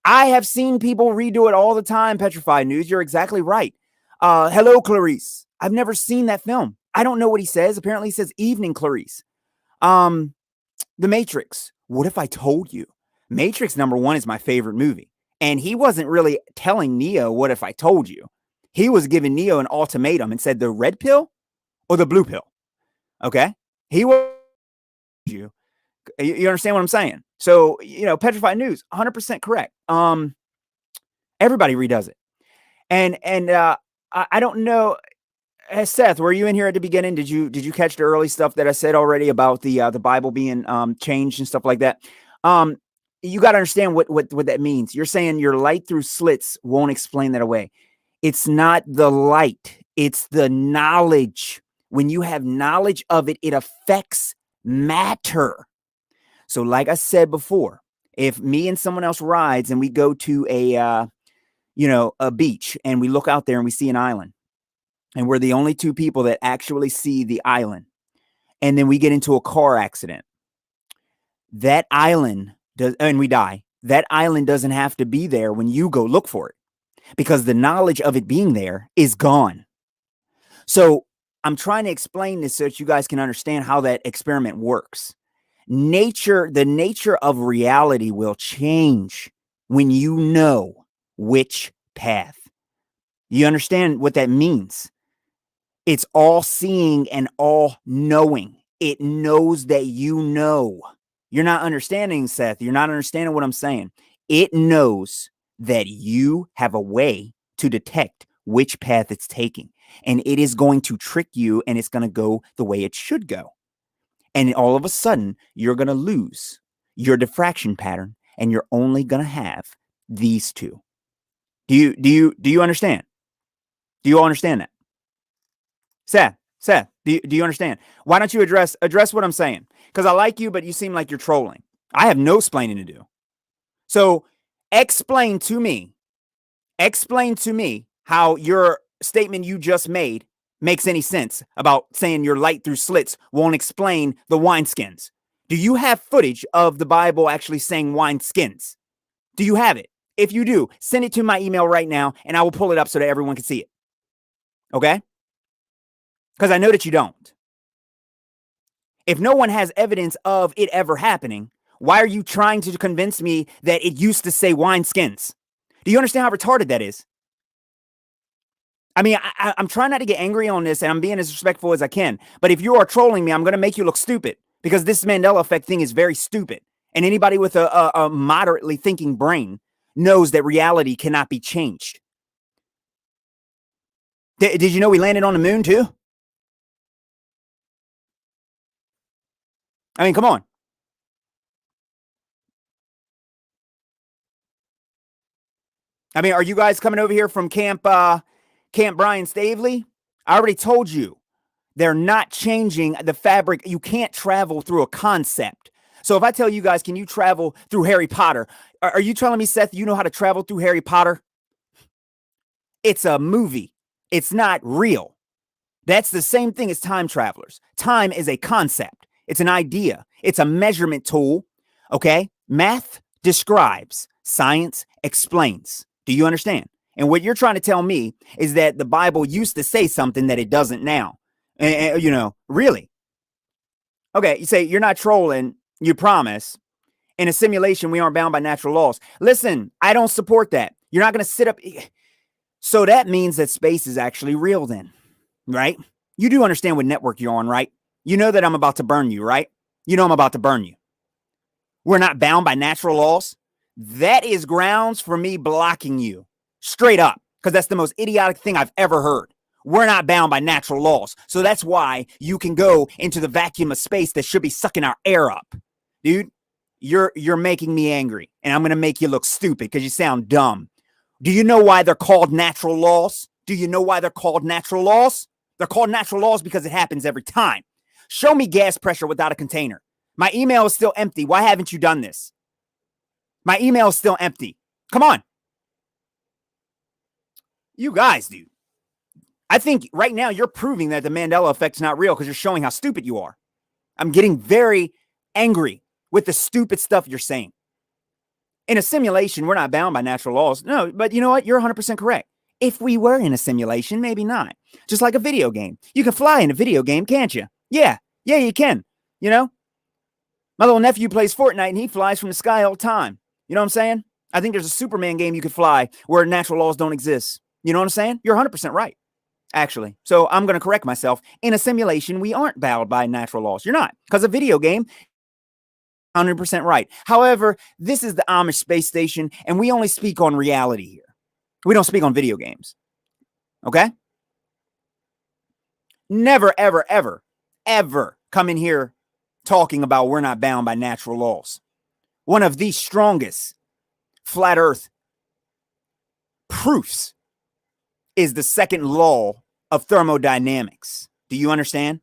I have seen people redo it all the time. Petrified News. You're exactly right. Hello, Clarice. I've never seen that film. I don't know what he says. Apparently he says evening, Clarice. The Matrix. What if I told you? Matrix #1 is my favorite movie. And he wasn't really telling Neo, what if I told you? He was giving Neo an ultimatum and said the red pill or the blue pill. Okay? He was you. You understand what I'm saying? So, Petrified News, 100% correct. Everybody redoes it. And I don't know. Seth, were you in here at the beginning? Did you catch the early stuff that I said already about the Bible being changed and stuff like that? You got to understand what that means. You're saying your light through slits won't explain that away. It's not the light. It's the knowledge. When you have knowledge of it, it affects matter. So like I said before, if me and someone else rides and we go to a beach and we look out there and we see an island, and we're the only two people that actually see the island, and then we get into a car accident, that island and we die, that island doesn't have to be there when you go look for it because the knowledge of it being there is gone. So I'm trying to explain this so that you guys can understand how that experiment works. The nature of reality will change when you know which path. You understand what that means? It's all seeing and all knowing. It knows that you know. You're not understanding, Seth. You're not understanding what I'm saying. It knows that you have a way to detect which path it's taking. And it is going to trick you and it's going to go the way it should go. And all of a sudden, you're going to lose your diffraction pattern and you're only going to have these two. Do you understand? Do you all understand that? Seth, do you understand? Why don't you address what I'm saying? Because I like you, but you seem like you're trolling. I have no explaining to do. So explain to me how your statement you just made makes any sense about saying your light through slits won't explain the wineskins. Do you have footage of the Bible actually saying wineskins? Do you have it? If you do, send it to my email right now and I will pull it up so that everyone can see it. Okay? Because I know that you don't. If no one has evidence of it ever happening, why are you trying to convince me that it used to say wineskins? Do you understand how retarded that is? I mean, I'm trying not to get angry on this and I'm being as respectful as I can. But if you are trolling me, I'm going to make you look stupid because this Mandela effect thing is very stupid. And anybody with a moderately thinking brain knows that reality cannot be changed. Did you know we landed on the moon too? I mean, come on. I mean, are you guys coming over here from Camp Brian Staveley? I already told you. They're not changing the fabric. You can't travel through a concept. So if I tell you guys, can you travel through Harry Potter? Are you telling me, Seth, you know how to travel through Harry Potter? It's a movie. It's not real. That's the same thing as time travelers. Time is a concept. It's an idea. It's a measurement tool. Okay? Math describes. Science explains. Do you understand? And what you're trying to tell me is that the Bible used to say something that it doesn't now. And you know, really? Okay, you say you're not trolling. You promise. In a simulation, we aren't bound by natural laws. Listen, I don't support that. You're not going to sit up. So that means that space is actually real then, right? You do understand what network you're on, right? You know that I'm about to burn you, right? You know I'm about to burn you. We're not bound by natural laws. That is grounds for me blocking you straight up, because that's the most idiotic thing I've ever heard. We're not bound by natural laws. So that's why you can go into the vacuum of space that should be sucking our air up. Dude, you're making me angry, and I'm going to make you look stupid because you sound dumb. Do you know why they're called natural laws? Do you know why they're called natural laws? They're called natural laws because it happens every time. Show me gas pressure without a container. My email is still empty. Why haven't you done this? My email is still empty. Come on. You guys, dude. I think right now you're proving that the Mandela effect is not real because you're showing how stupid you are. I'm getting very angry with the stupid stuff you're saying. In a simulation, we're not bound by natural laws. No, but you know what? You're 100% correct. If we were in a simulation, maybe not. Just like a video game. You can fly in a video game, can't you? Yeah, you can. You know? My little nephew plays Fortnite and he flies from the sky all the time. You know what I'm saying? I think there's a Superman game you could fly where natural laws don't exist. You know what I'm saying? You're 100% right, actually. So I'm going to correct myself. In a simulation, we aren't bound by natural laws. You're not. Because a video game, 100% right. However, this is the Amish space station, and we only speak on reality here. We don't speak on video games. Okay? Never, ever, ever, ever come in here talking about we're not bound by natural laws. One of the strongest flat earth proofs is the second law of thermodynamics. Do you understand?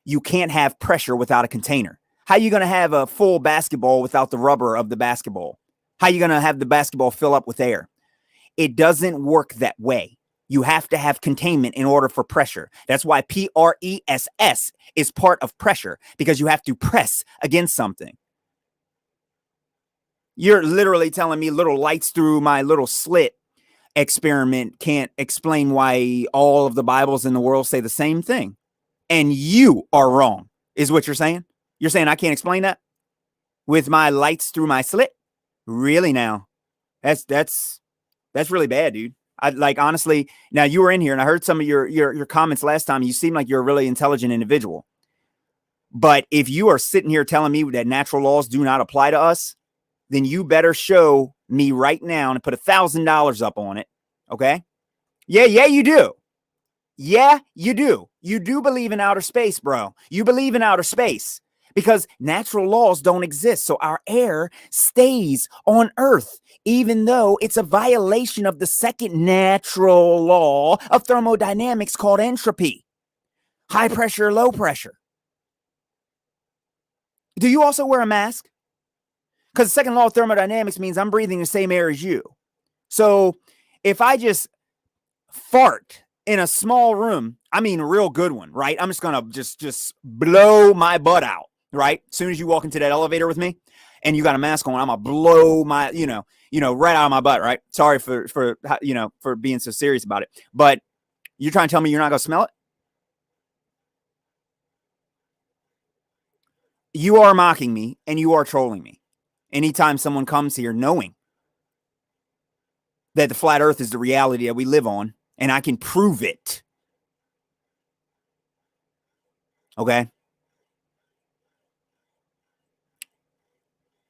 You can't have pressure without a container. How are you going to have a full basketball without the rubber of the basketball? How are you going to have the basketball fill up with air? It doesn't work that way. You have to have containment in order for pressure. That's why press is part of pressure, because you have to press against something. You're literally telling me little lights through my little slit experiment can't explain why all of the Bibles in the world say the same thing. And you are wrong, is what you're saying? You're saying I can't explain that with my lights through my slit? Really now? That's really bad, dude. I like, honestly, now you were in here and I heard some of your comments last time. You seem like you're a really intelligent individual. But if you are sitting here telling me that natural laws do not apply to us, then you better show me right now and put $1,000 up on it. Okay? Yeah, you do. Yeah, you do. You do believe in outer space, bro. You believe in outer space because natural laws don't exist. So our air stays on Earth, even though it's a violation of the second natural law of thermodynamics called entropy. High pressure, low pressure. Do you also wear a mask? Because the second law of thermodynamics means I'm breathing the same air as you. So if I just fart in a small room, I mean a real good one, right? I'm just going to just blow my butt out, right? As soon as you walk into that elevator with me and you got a mask on, I'm going to blow my, right out of my butt, right? Sorry for being so serious about it. But you're trying to tell me you're not going to smell it? You are mocking me and you are trolling me. Anytime someone comes here knowing that the flat earth is the reality that we live on, and I can prove it. Okay?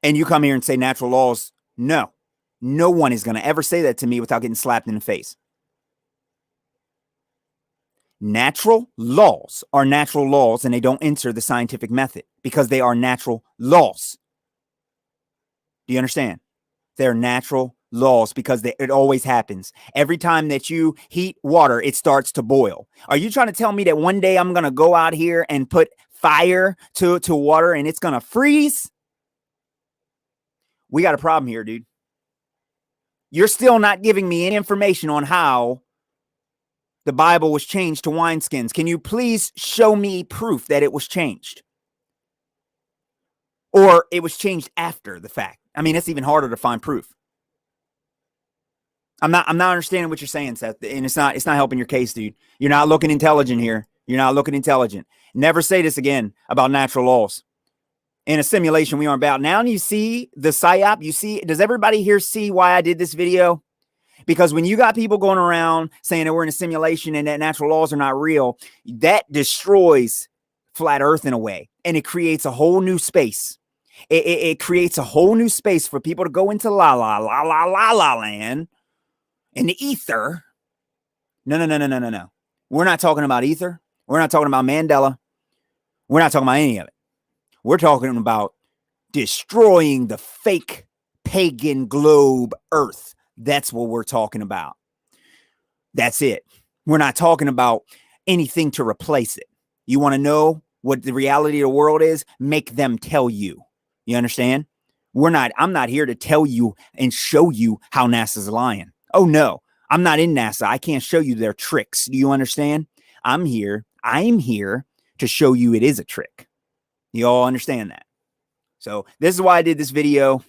And you come here and say natural laws. No. No one is going to ever say that to me without getting slapped in the face. Natural laws are natural laws, and they don't enter the scientific method because they are natural laws. Do you understand? They're natural laws because it always happens. Every time that you heat water, it starts to boil. Are you trying to tell me that one day I'm going to go out here and put fire to water and it's going to freeze? We got a problem here, dude. You're still not giving me any information on how the Bible was changed to wineskins. Can you please show me proof that it was changed? Or it was changed after the fact? I mean, it's even harder to find proof. I'm not understanding what you're saying, Seth, and it's not helping your case, dude. You're not looking intelligent here. You're not looking intelligent. Never say this again about natural laws. In a simulation, we aren't about. Now you see the psyop. You see, does everybody here see why I did this video? Because when you got people going around saying that we're in a simulation and that natural laws are not real, that destroys flat earth in a way. And it creates a whole new space. It creates a whole new space for people to go into la land in the ether. No. We're not talking about ether. We're not talking about Mandela. We're not talking about any of it. We're talking about destroying the fake pagan globe earth. That's what we're talking about. That's it. We're not talking about anything to replace it. You want to know what the reality of the world is? Make them tell you. You understand? I'm not here to tell you and show you how NASA's lying. Oh no, I'm not in NASA. I can't show you their tricks. Do you understand? I'm here to show you it is a trick. You all understand that? So this is why I did this video.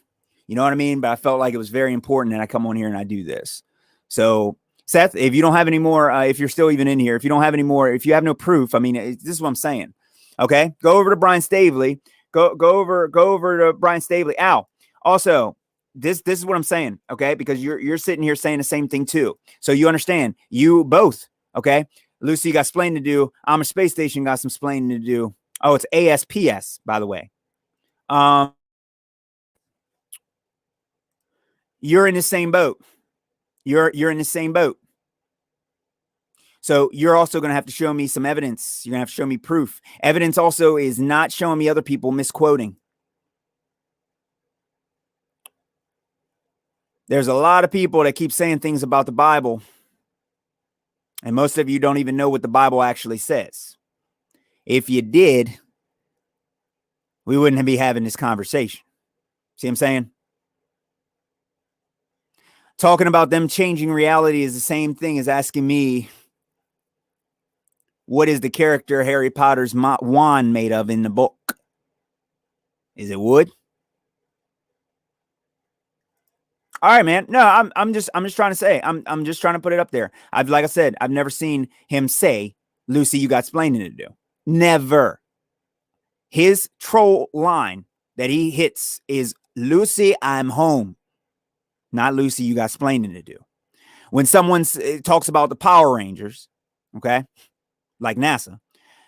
You know what I mean? But I felt like it was very important that I come on here and I do this. So Seth, if you don't have any more, if you're still even in here, if you don't have any more, if you have no proof, I mean, this is what I'm saying. Okay. Go over to Brian Staveley. Go over to Brian Staveley. Ow. Also, this is what I'm saying. Okay. Because you're sitting here saying the same thing too. So you understand, you both. Okay. Lucy got splaining to do. Amish Space Station got some splaining to do. Oh, it's ASPS, by the way. You're in the same boat. You're in the same boat. So you're also going to have to show me some evidence. You're going to have to show me proof. Evidence also is not showing me other people misquoting. There's a lot of people that keep saying things about the Bible, and most of you don't even know what the Bible actually says. If you did, we wouldn't be having this conversation. See what I'm saying? Talking about them changing reality is the same thing as asking me, what is the character Harry Potter's wand made of in the book? Is it wood? All right, man. No, I'm just trying to say, I'm just trying to put it up there. Like I said, I've never seen him say, Lucy, you got splaining to do. Never. His troll line that he hits is, Lucy, I'm home. Not Lucy, you got splaining to do. When someone talks about the Power Rangers, okay, like NASA,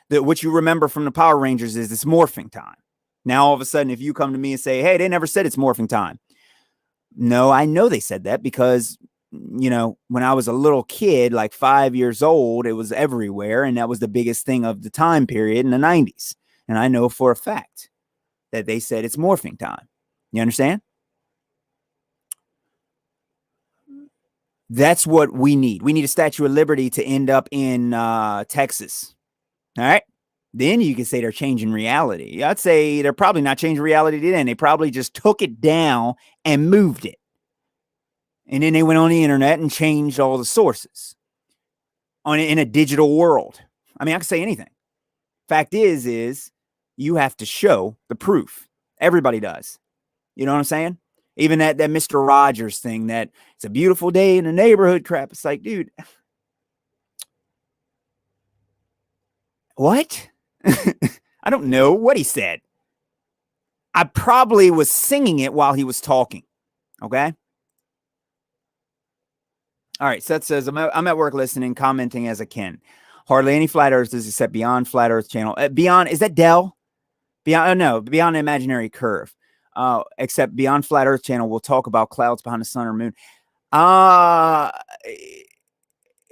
what you remember from the Power Rangers is it's morphing time. Now, all of a sudden, if you come to me and say, hey, they never said it's morphing time. No, I know they said that because, you know, when I was a little kid, like 5 years old, it was everywhere. And that was the biggest thing of the time period in the 90s. And I know for a fact that they said it's morphing time. You understand? That's what we need. We need a Statue of Liberty to end up in Texas. All right. Then you can say they're changing reality. I'd say they're probably not changing reality then. They probably just took it down and moved it. And then they went on the internet and changed all the sources in a digital world. I mean, I can say anything. Fact is you have to show the proof. Everybody does. You know what I'm saying? Even that Mr. Rogers thing, that it's a beautiful day in the neighborhood crap. It's like, dude, what? I don't know what he said. I probably was singing it while he was talking. Okay. All right. Seth says, I'm at work listening, commenting as I can. Hardly any flat earthers except Beyond Flat Earth channel. Beyond, is that Dell? Beyond, no, Beyond the Imaginary Curve. Except Beyond Flat Earth channel will talk about clouds behind the sun or moon.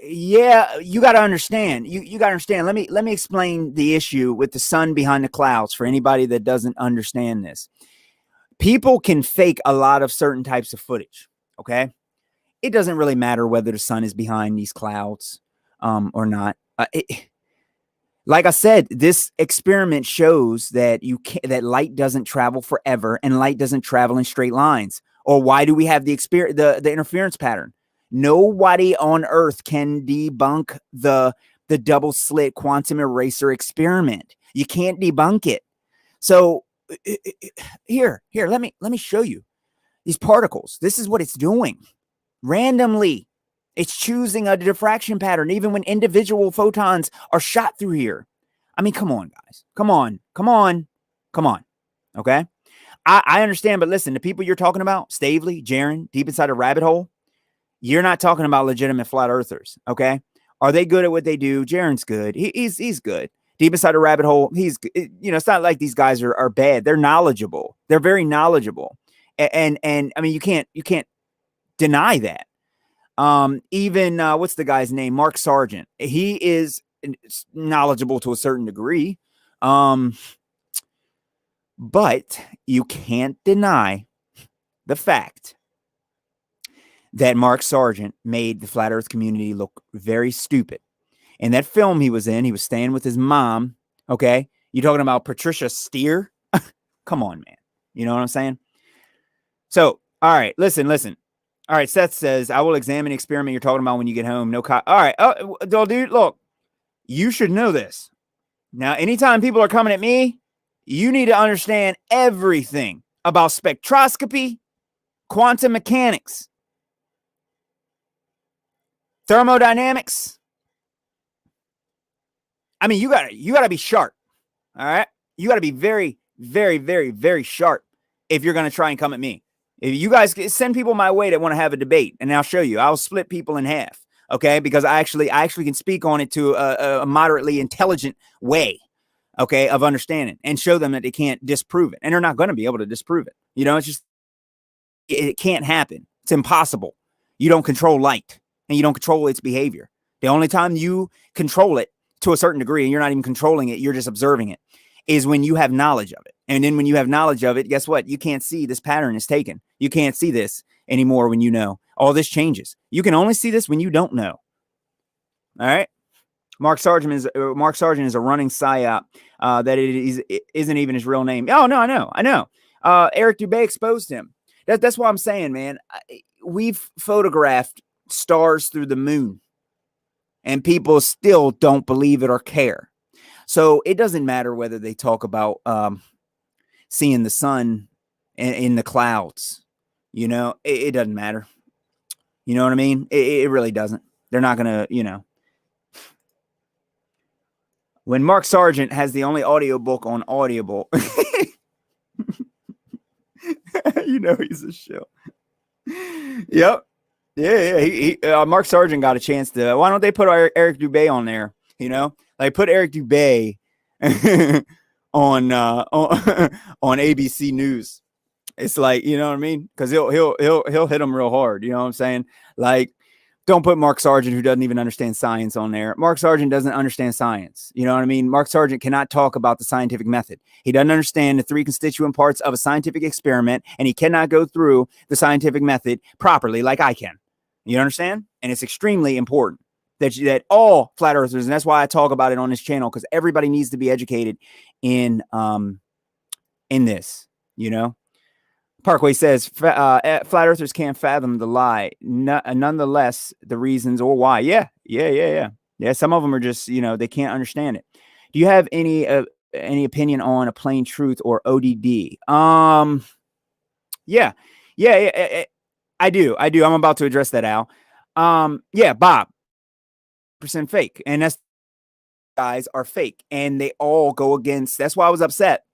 Yeah, you got to understand. You got to understand. Let me explain the issue with the sun behind the clouds for anybody that doesn't understand this. People can fake a lot of certain types of footage. Okay, it doesn't really matter whether the sun is behind these clouds or not. Like I said, this experiment shows that that light doesn't travel forever and light doesn't travel in straight lines. Or why do we have the interference pattern? Nobody on Earth can debunk the double slit quantum eraser experiment. You can't debunk it. So here, let me show you these particles. This is what it's doing. Randomly, it's choosing a diffraction pattern, even when individual photons are shot through here. I mean, come on, guys. Come on. Okay? I understand, but listen, the people you're talking about, Staveley, Jaron, deep inside a rabbit hole, you're not talking about legitimate flat earthers, okay? Are they good at what they do? Jaron's good. He's good. Deep inside a rabbit hole, it's not like these guys are bad. They're knowledgeable. They're very knowledgeable. And I mean, you can't deny that. Even what's the guy's name? Mark Sargent. He is knowledgeable to a certain degree. But you can't deny the fact that Mark Sargent made the flat earth community look very stupid. In that film he was in, he was staying with his mom. Okay. You talking about Patricia Steer? Come on, man. You know what I'm saying? So, all right, listen. All right, Seth says, I will examine the experiment you're talking about when you get home. No, all right. Oh, dude, look, you should know this. Now, anytime people are coming at me, you need to understand everything about spectroscopy, quantum mechanics, thermodynamics. I mean, you gotta be sharp. All right. You gotta be very, very, very, very sharp if you're gonna try and come at me. If you guys send people my way that want to have a debate, and I'll show you, I'll split people in half. Okay, because I actually can speak on it to a moderately intelligent way. Okay, of understanding, and show them that they can't disprove it, and they're not going to be able to disprove it. It's just, it can't happen. It's impossible. You don't control light, and you don't control its behavior. The only time you control it to a certain degree, and you're not even controlling it, you're just observing it, is when you have knowledge of it. And then when you have knowledge of it, guess what? You can't see this pattern is taken. You can't see this anymore when you know. All this changes. You can only see this when you don't know. All right. Mark Sargent is a running psyop that it isn't even his real name. Oh, no, I know. Eric Dubé exposed him. That's what I'm saying, man. We've photographed stars through the moon, and people still don't believe it or care. So it doesn't matter whether they talk about seeing the sun in the clouds. It doesn't matter. You know what I mean? It really doesn't. They're not going to, When Mark Sargent has the only audiobook on Audible, he's a show. Yep. Yeah. Mark Sargent got a chance to. Why don't they put Eric Dubé on there? Like put Eric Dubé on ABC News. It's like, you know what I mean? Because he'll hit them real hard. You know what I'm saying? Like, don't put Mark Sargent, who doesn't even understand science, on there. Mark Sargent doesn't understand science. You know what I mean? Mark Sargent cannot talk about the scientific method. He doesn't understand the three constituent parts of a scientific experiment, and he cannot go through the scientific method properly like I can. You understand? And it's extremely important that all flat earthers, and that's why I talk about it on this channel, because everybody needs to be educated in this, Parkway says, flat earthers can't fathom the lie. Nonetheless, the reasons or why. Yeah. Some of them are just, they can't understand it. Do you have any opinion on a plain truth or ODD? Yeah. I do. I'm about to address that, Al. Bob, % fake. And that's guys are fake, and they all go against. That's why I was upset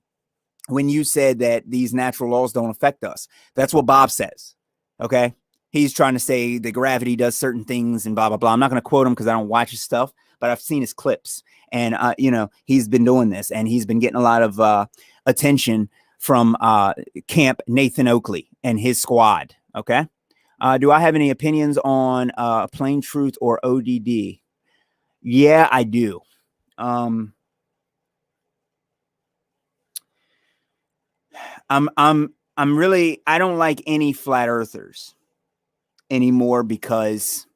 when you said that these natural laws don't affect us. That's what Bob says. Okay. He's trying to say that gravity does certain things and blah, blah, blah. I'm not going to quote him because I don't watch his stuff, but I've seen his clips, and, he's been doing this, and he's been getting a lot of attention from Camp Nathan Oakley and his squad. Okay. Do I have any opinions on Plain Truth or ODD? Yeah, I do. I'm really, I don't like any flat earthers anymore because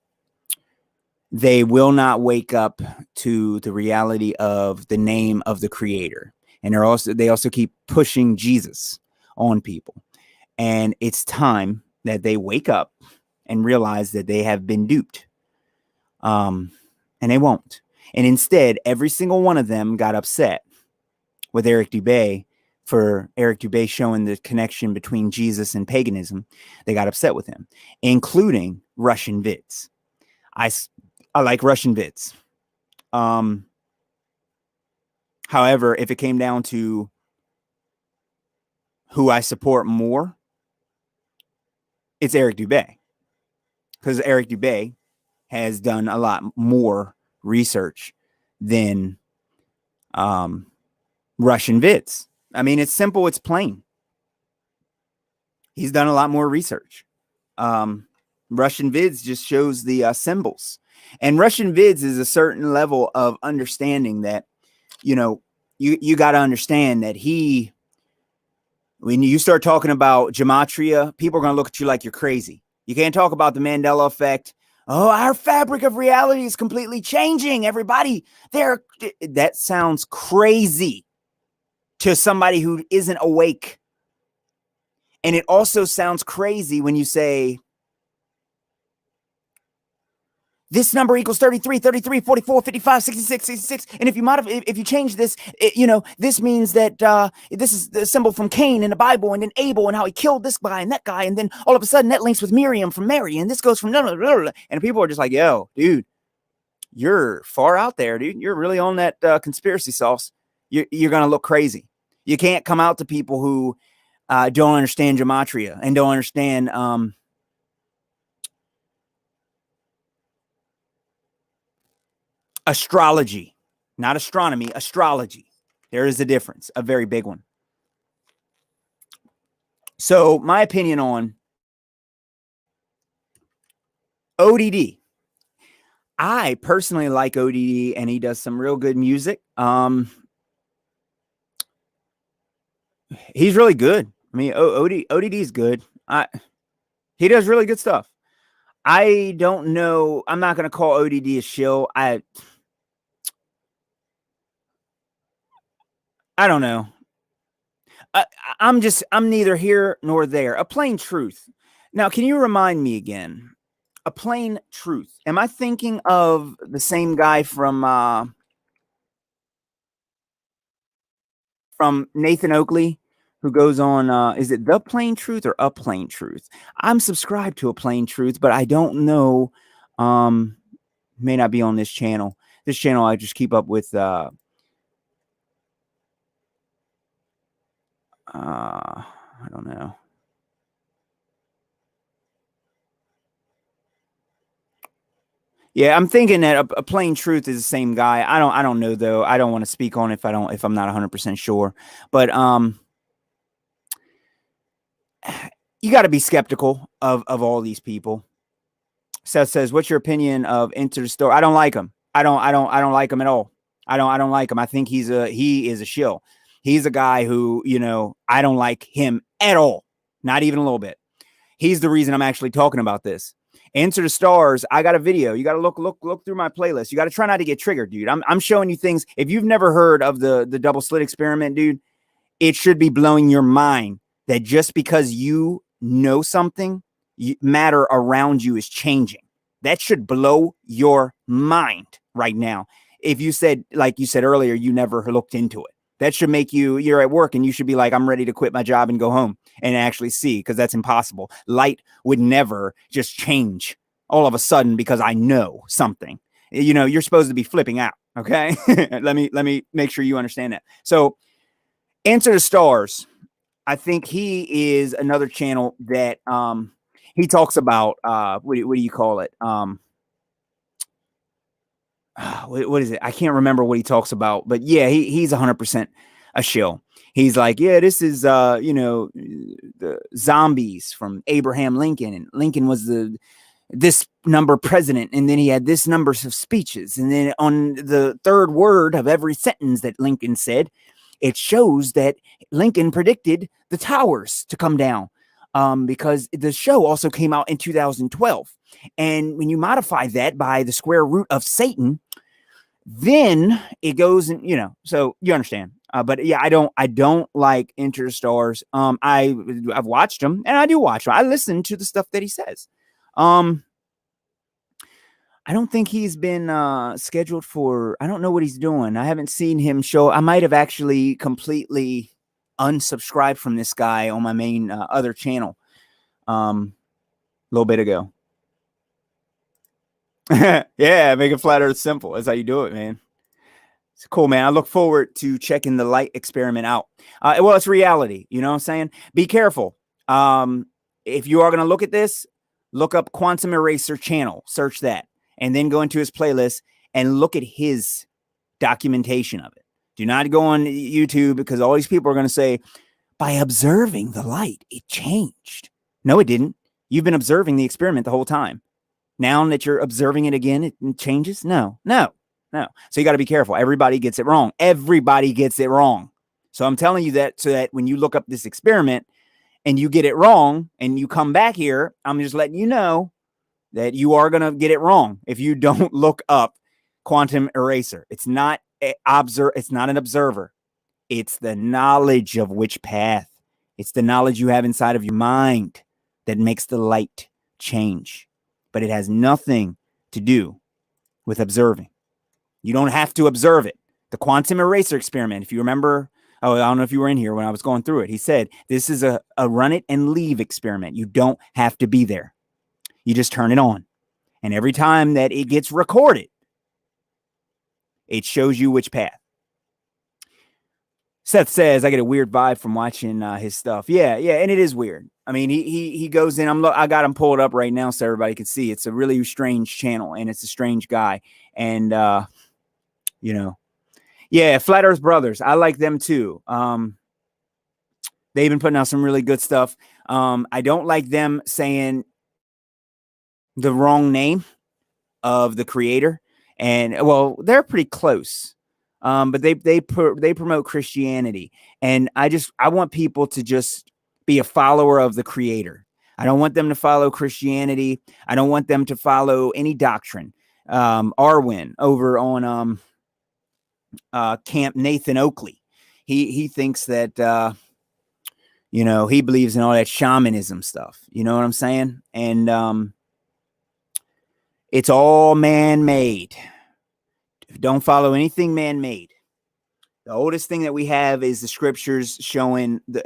they will not wake up to the reality of the name of the creator. And they also keep pushing Jesus on people. And it's time that they wake up and realize that they have been duped. And they won't. And instead, every single one of them got upset with Eric Dubay for Eric Dubay showing the connection between Jesus and paganism. They got upset with him, including Russian vids. I like Russian vids. However, if it came down to who I support more, it's Eric Dubay, because Eric Dubay has done a lot more research than Russian vids. I mean, it's simple. It's plain. He's done a lot more research. Russian vids just shows the symbols. And Russian vids is a certain level of understanding that, you got to understand that when you start talking about gematria, people are going to look at you like you're crazy. You can't talk about the Mandela effect. Oh, our fabric of reality is completely changing. Everybody there. That sounds crazy to somebody who isn't awake. And it also sounds crazy when you say, this number equals 33, 33, 44, 55, 66, 66. And if you change this, this means that this is the symbol from Cain in the Bible, and then Abel and how he killed this guy and that guy. And then all of a sudden that links with Miriam from Mary. And this goes from, and people are just like, yo, dude, you're far out there, dude. You're really on that conspiracy sauce. You're going to look crazy. You can't come out to people who don't understand gematria and don't understand astrology, not astronomy, astrology. There is a difference, a very big one. So my opinion on ODD. I personally like ODD, and he does some real good music. He's really good. I mean, ODD is good. He does really good stuff. I don't know. I'm not going to call ODD a shill. I don't know. I'm neither here nor there. A Plain Truth. Now, can you remind me again? A Plain Truth. Am I thinking of the same guy from Nathan Oakley, who goes on, is it The Plain Truth or A Plain Truth? I'm subscribed to A Plain Truth, but I don't know. May not be on this channel. This channel, I just keep up with I don't know. Yeah, I'm thinking that a Plain Truth is the same guy. I don't know though. I don't want to speak on it if I'm not 100% sure. But you got to be skeptical of all these people. Seth says, "What's your opinion of Enter the Store?" I don't like him. I don't like him at all. I don't like him. I think he is a shill. He's a guy who, I don't like him at all. Not even a little bit. He's the reason I'm actually talking about this. Answer the Stars. I got a video. You got to look through my playlist. You got to try not to get triggered, dude. I'm showing you things. If you've never heard of the double slit experiment, dude, it should be blowing your mind that just because you know something, matter around you is changing. That should blow your mind right now. If you said, like you said earlier, you never looked into it. That should make you're at work and you should be like, I'm ready to quit my job and go home and actually see, because that's impossible. Light would never just change all of a sudden because I know something. You're supposed to be flipping out. Okay. let me make sure you understand that. So Answer the Stars. I think he is another channel that he talks about what do you call it? What is it? I can't remember what he talks about, but yeah, he's 100% a shill. He's like, yeah, this is, the zombies from Abraham Lincoln. And Lincoln was this number president. And then he had this numbers of speeches. And then on the third word of every sentence that Lincoln said, it shows that Lincoln predicted the towers to come down. Because the show also came out in 2012. And when you modify that by the square root of Satan, then it goes and, so you understand. But yeah, I don't like Interstars. I've watched them, and I do watch them. I listen to the stuff that he says. I don't think he's been scheduled for, I don't know what he's doing. I haven't seen him show. I might have actually completely unsubscribed from this guy on my main other channel a little bit ago. Yeah, make it flat earth simple. That's how you do it, man. It's cool, man. I look forward to checking the light experiment out. Well, it's reality. You know what I'm saying? Be careful. If you are going to look at this, look up Quantum Eraser channel, search that, and then go into his playlist and look at his documentation of it. Do not go on YouTube, because all these people are going to say, by observing the light, it changed. No, it didn't. You've been observing the experiment the whole time. Now that you're observing it again, it changes? No. So you got to be careful. Everybody gets it wrong. Everybody gets it wrong. So I'm telling you that so that when you look up this experiment and you get it wrong and you come back here, I'm just letting you know that you are going to get it wrong if you don't look up Quantum Eraser. It's not an observer. It's the knowledge of which path. It's the knowledge you have inside of your mind that makes the light change. But it has nothing to do with observing. You don't have to observe it. The Quantum Eraser experiment, if you remember, I don't know if you were in here when I was going through it. He said, this is a run it and leave experiment. You don't have to be there. You just turn it on. And every time that it gets recorded, it shows you which path. Seth says, I get a weird vibe from watching his stuff. Yeah, and it is weird. I mean, he goes in. I got him pulled up right now so everybody can see. It's a really strange channel, and it's a strange guy. And, yeah, Flat Earth Brothers. I like them too. They've been putting out some really good stuff. I don't like them saying the wrong name of the creator. And, well, they're pretty close. But they promote Christianity, and I want people to just be a follower of the creator. I don't want them to follow Christianity. I don't want them to follow any doctrine. Arwen over on Camp Nathan Oakley, he thinks that he believes in all that shamanism stuff. You know what I'm saying? And it's all man-made. Don't follow anything man-made. The oldest thing that we have is the scriptures showing the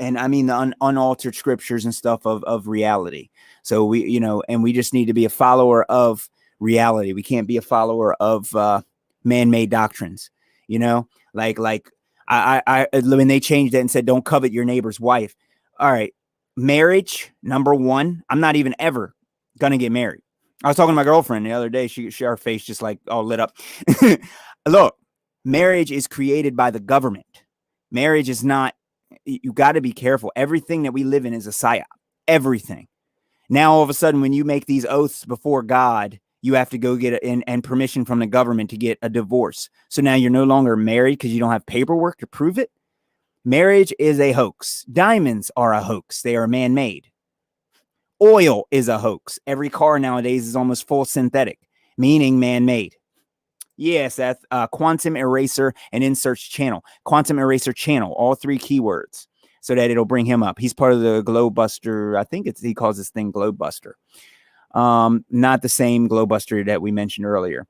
unaltered scriptures and stuff of reality. So we just need to be a follower of reality. We can't be a follower of man-made doctrines. Like when they changed that and said, don't covet your neighbor's wife. All right. Marriage, number one, I'm not even ever going to get married. I was talking to my girlfriend the other day. Her face just like all lit up. Look, marriage is created by the government. Marriage is not, you got to be careful. Everything that we live in is a psyop. Everything. Now, all of a sudden, when you make these oaths before God, you have to go get and permission from the government to get a divorce. So now you're no longer married because you don't have paperwork to prove it. Marriage is a hoax. Diamonds are a hoax. They are man-made. Oil is a hoax. Every car nowadays is almost full synthetic, meaning man-made. Yes, that's Quantum Eraser and Inserts channel. Quantum Eraser channel, all three keywords, so that it'll bring him up. He's part of the Globebuster. I think he calls this thing Globebuster. Not the same Globebuster that we mentioned earlier.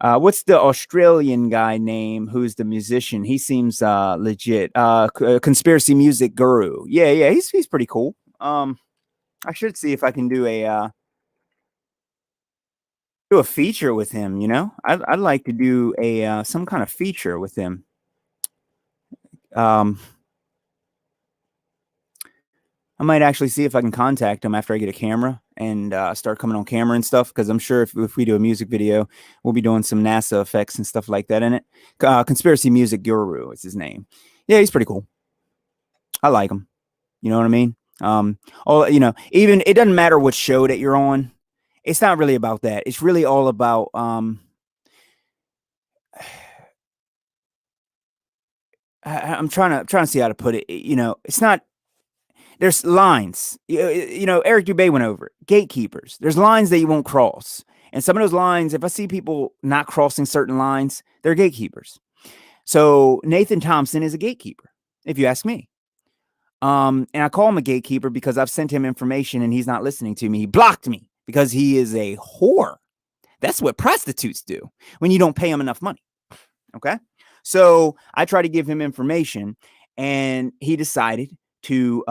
What's the Australian guy name who's the musician? He seems legit. Conspiracy Music Guru. Yeah, he's pretty cool. I should see if I can do a feature with him. I'd like to do a some kind of feature with him. I might actually see if I can contact him after I get a camera and start coming on camera and stuff, because I'm sure if we do a music video, we'll be doing some NASA effects and stuff like that in it. Conspiracy Music Guru is his name. Yeah, he's pretty cool. I like them. You know what I mean? Even it doesn't matter what show that you're on. It's not really about that. It's really all about I'm trying to see how to put it. It's not. There's lines. Eric Dubé went over it. Gatekeepers. There's lines that you won't cross, and some of those lines, if I see people not crossing certain lines, they're gatekeepers. So Nathan Thompson is a gatekeeper, if you ask me. And I call him a gatekeeper because I've sent him information and he's not listening to me. He blocked me because he is a whore. That's what prostitutes do when you don't pay them enough money. Okay. So I try to give him information and he decided to,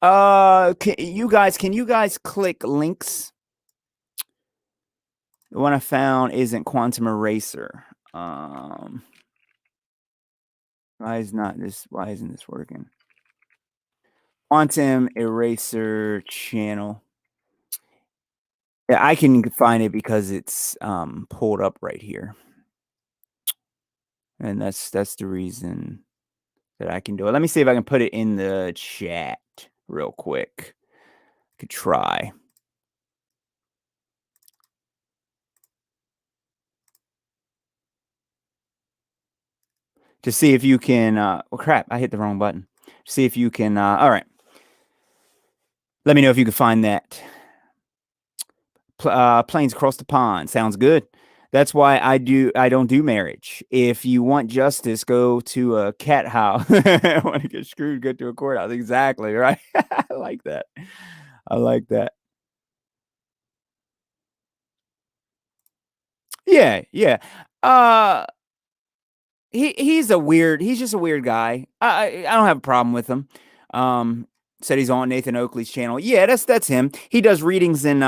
can you guys click links? The one I found isn't Quantum Eraser. Why isn't this working? Quantum Eraser channel. Yeah, I can find it because it's pulled up right here. And that's the reason that I can do it. Let me see if I can put it in the chat real quick. I could try. To see if you can crap, I hit the wrong button. See if you can all right. Let me know if you can find that. Planes across the pond. Sounds good. That's why I don't do marriage. If you want justice, go to a cat house. Want to get screwed, go to a courthouse. Exactly, right? I like that. Yeah. He's just a weird guy. I don't have a problem with him. Said he's on Nathan Oakley's channel. Yeah, that's him. He does readings in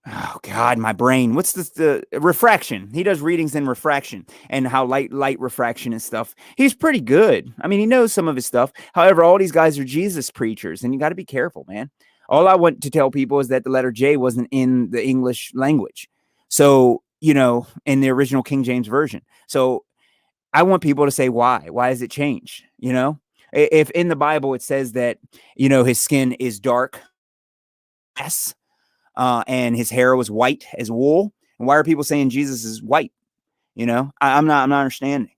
oh God, my brain. What's the refraction? He does readings in refraction and how light refraction and stuff. He's pretty good. I mean, he knows some of his stuff. However, all these guys are Jesus preachers, and you got to be careful, man. All I want to tell people is that the letter J wasn't in the English language. So, in the original King James Version. So I want people to say why. Why has it changed? If in the Bible it says that, his skin is dark, yes, and his hair was white as wool. And why are people saying Jesus is white? I'm not understanding.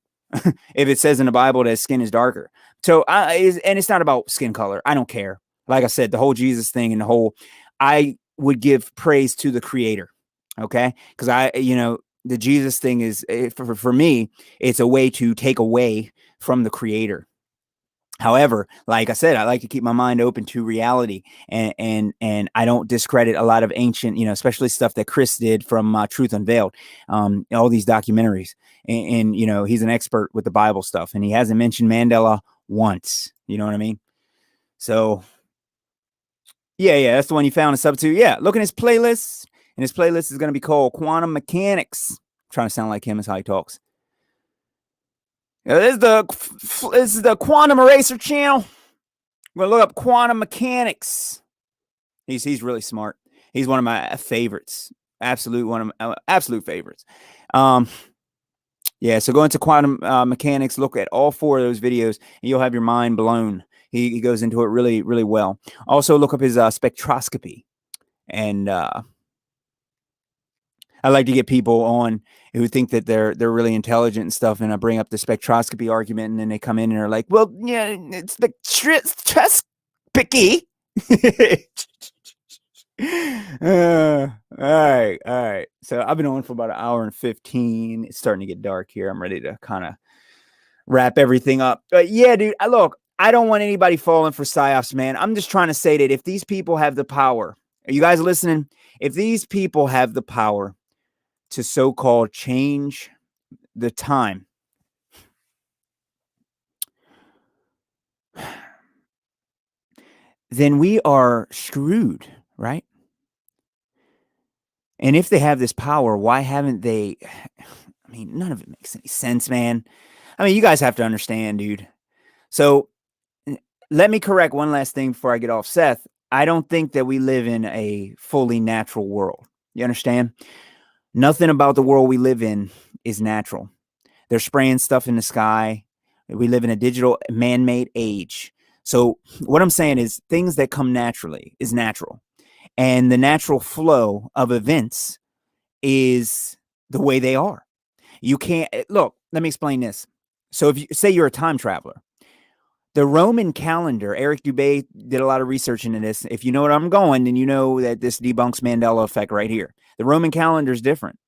If it says in the Bible that his skin is darker. So and it's not about skin color. I don't care. Like I said, the whole Jesus thing and I would give praise to the creator. Okay. Cause the Jesus thing is for me, it's a way to take away from the creator. However, like I said, I like to keep my mind open to reality, and I don't discredit a lot of ancient, especially stuff that Chris did from Truth Unveiled, all these documentaries, and he's an expert with the Bible stuff, and he hasn't mentioned Mandela once. You know what I mean? So, yeah, that's the one you found in Substitute. Yeah, look at his playlist, and his playlist is going to be called Quantum Mechanics. I'm trying to sound like him is how he talks. This is the Quantum Eraser channel. We're gonna look up quantum mechanics. He's really smart. He's one of my favorites. Absolute favorites. Yeah. So go into quantum mechanics. Look at all 4 of those videos, and you'll have your mind blown. He goes into it really, really well. Also, look up his spectroscopy, and I like to get people on who think that they're really intelligent and stuff, and I bring up the spectroscopy argument, and then they come in and are like, "Well, yeah, it's spectroscopy." All right. So I've been on for about 1:15. It's starting to get dark here. I'm ready to kind of wrap everything up. But yeah, dude, look, I don't want anybody falling for psyops, man. I'm just trying to say that if these people have the power, are you guys listening? If these people have the power to so-called change the time, then we are screwed, right? And if they have this power, why haven't they? I mean, none of it makes any sense, man. I mean, you guys have to understand, dude. So let me correct one last thing before I get off, Seth. I don't think that we live in a fully natural world. You understand? Nothing about the world we live in is natural. They're spraying stuff in the sky. We live in a digital man-made age. So what I'm saying is things that come naturally is natural. And the natural flow of events is the way they are. You can't look, let me explain this. So if you say you're a time traveler, the Roman calendar, Eric Dubay did a lot of research into this. If you know what I'm going, then you know that this debunks Mandela effect right here. The Roman calendar is different.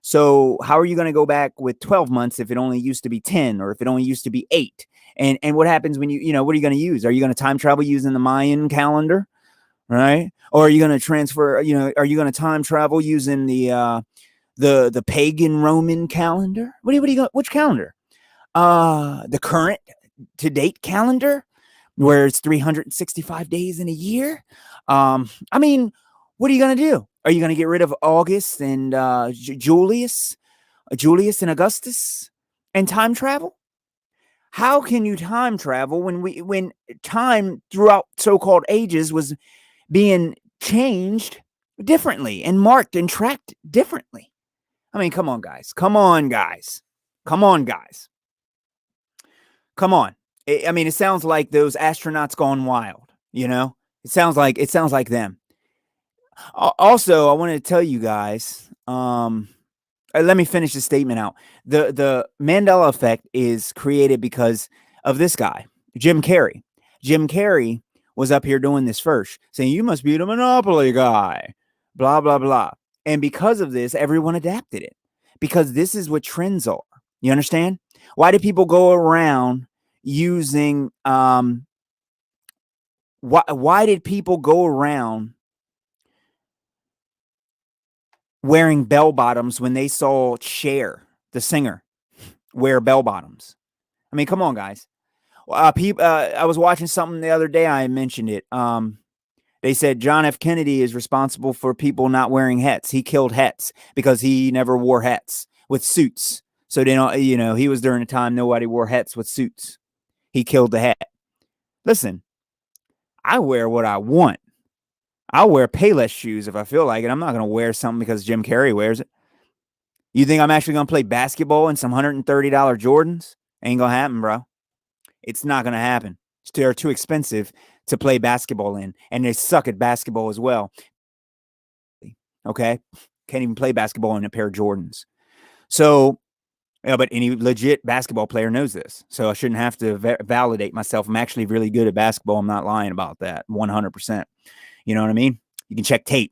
So how are you going to go back with 12 months if it only used to be 10 or if it only used to be 8? And what happens when what are you going to use? Are you going to time travel using the Mayan calendar, right? Or are you going to transfer, are you going to time travel using the pagan Roman calendar? What are you going, which calendar? The current to date calendar where it's 365 days in a year. I mean, what are you going to do? Are you going to get rid of August and Julius and Augustus and time travel? How can you time travel when time throughout so-called ages was being changed differently and marked and tracked differently? I mean, come on, guys. Come on, guys. Come on, guys. Come on. I mean, it sounds like those astronauts gone wild, It sounds like them. Also, I wanted to tell you guys, let me finish the statement out. The Mandela effect is created because of this guy, Jim Carrey. Jim Carrey was up here doing this first, saying, you must be the Monopoly guy, blah, blah, blah. And because of this, everyone adapted it because this is what trends are. You understand? Why do people go around using, why did people go around wearing bell bottoms when they saw Cher, the singer, wear bell bottoms? I mean, come on, guys. I was watching something the other day. I mentioned it. They said John F. Kennedy is responsible for people not wearing hats. He killed hats because he never wore hats with suits. So they don't, he was during a time nobody wore hats with suits. He killed the hat. Listen, I wear what I want. I'll wear Payless shoes if I feel like it. I'm not going to wear something because Jim Carrey wears it. You think I'm actually going to play basketball in some $130 Jordans? Ain't going to happen, bro. It's not going to happen. They're too expensive to play basketball in, and they suck at basketball as well. Okay? Can't even play basketball in a pair of Jordans. So, but any legit basketball player knows this. So I shouldn't have to validate myself. I'm actually really good at basketball. I'm not lying about that. 100%. You know what I mean? You can check tape.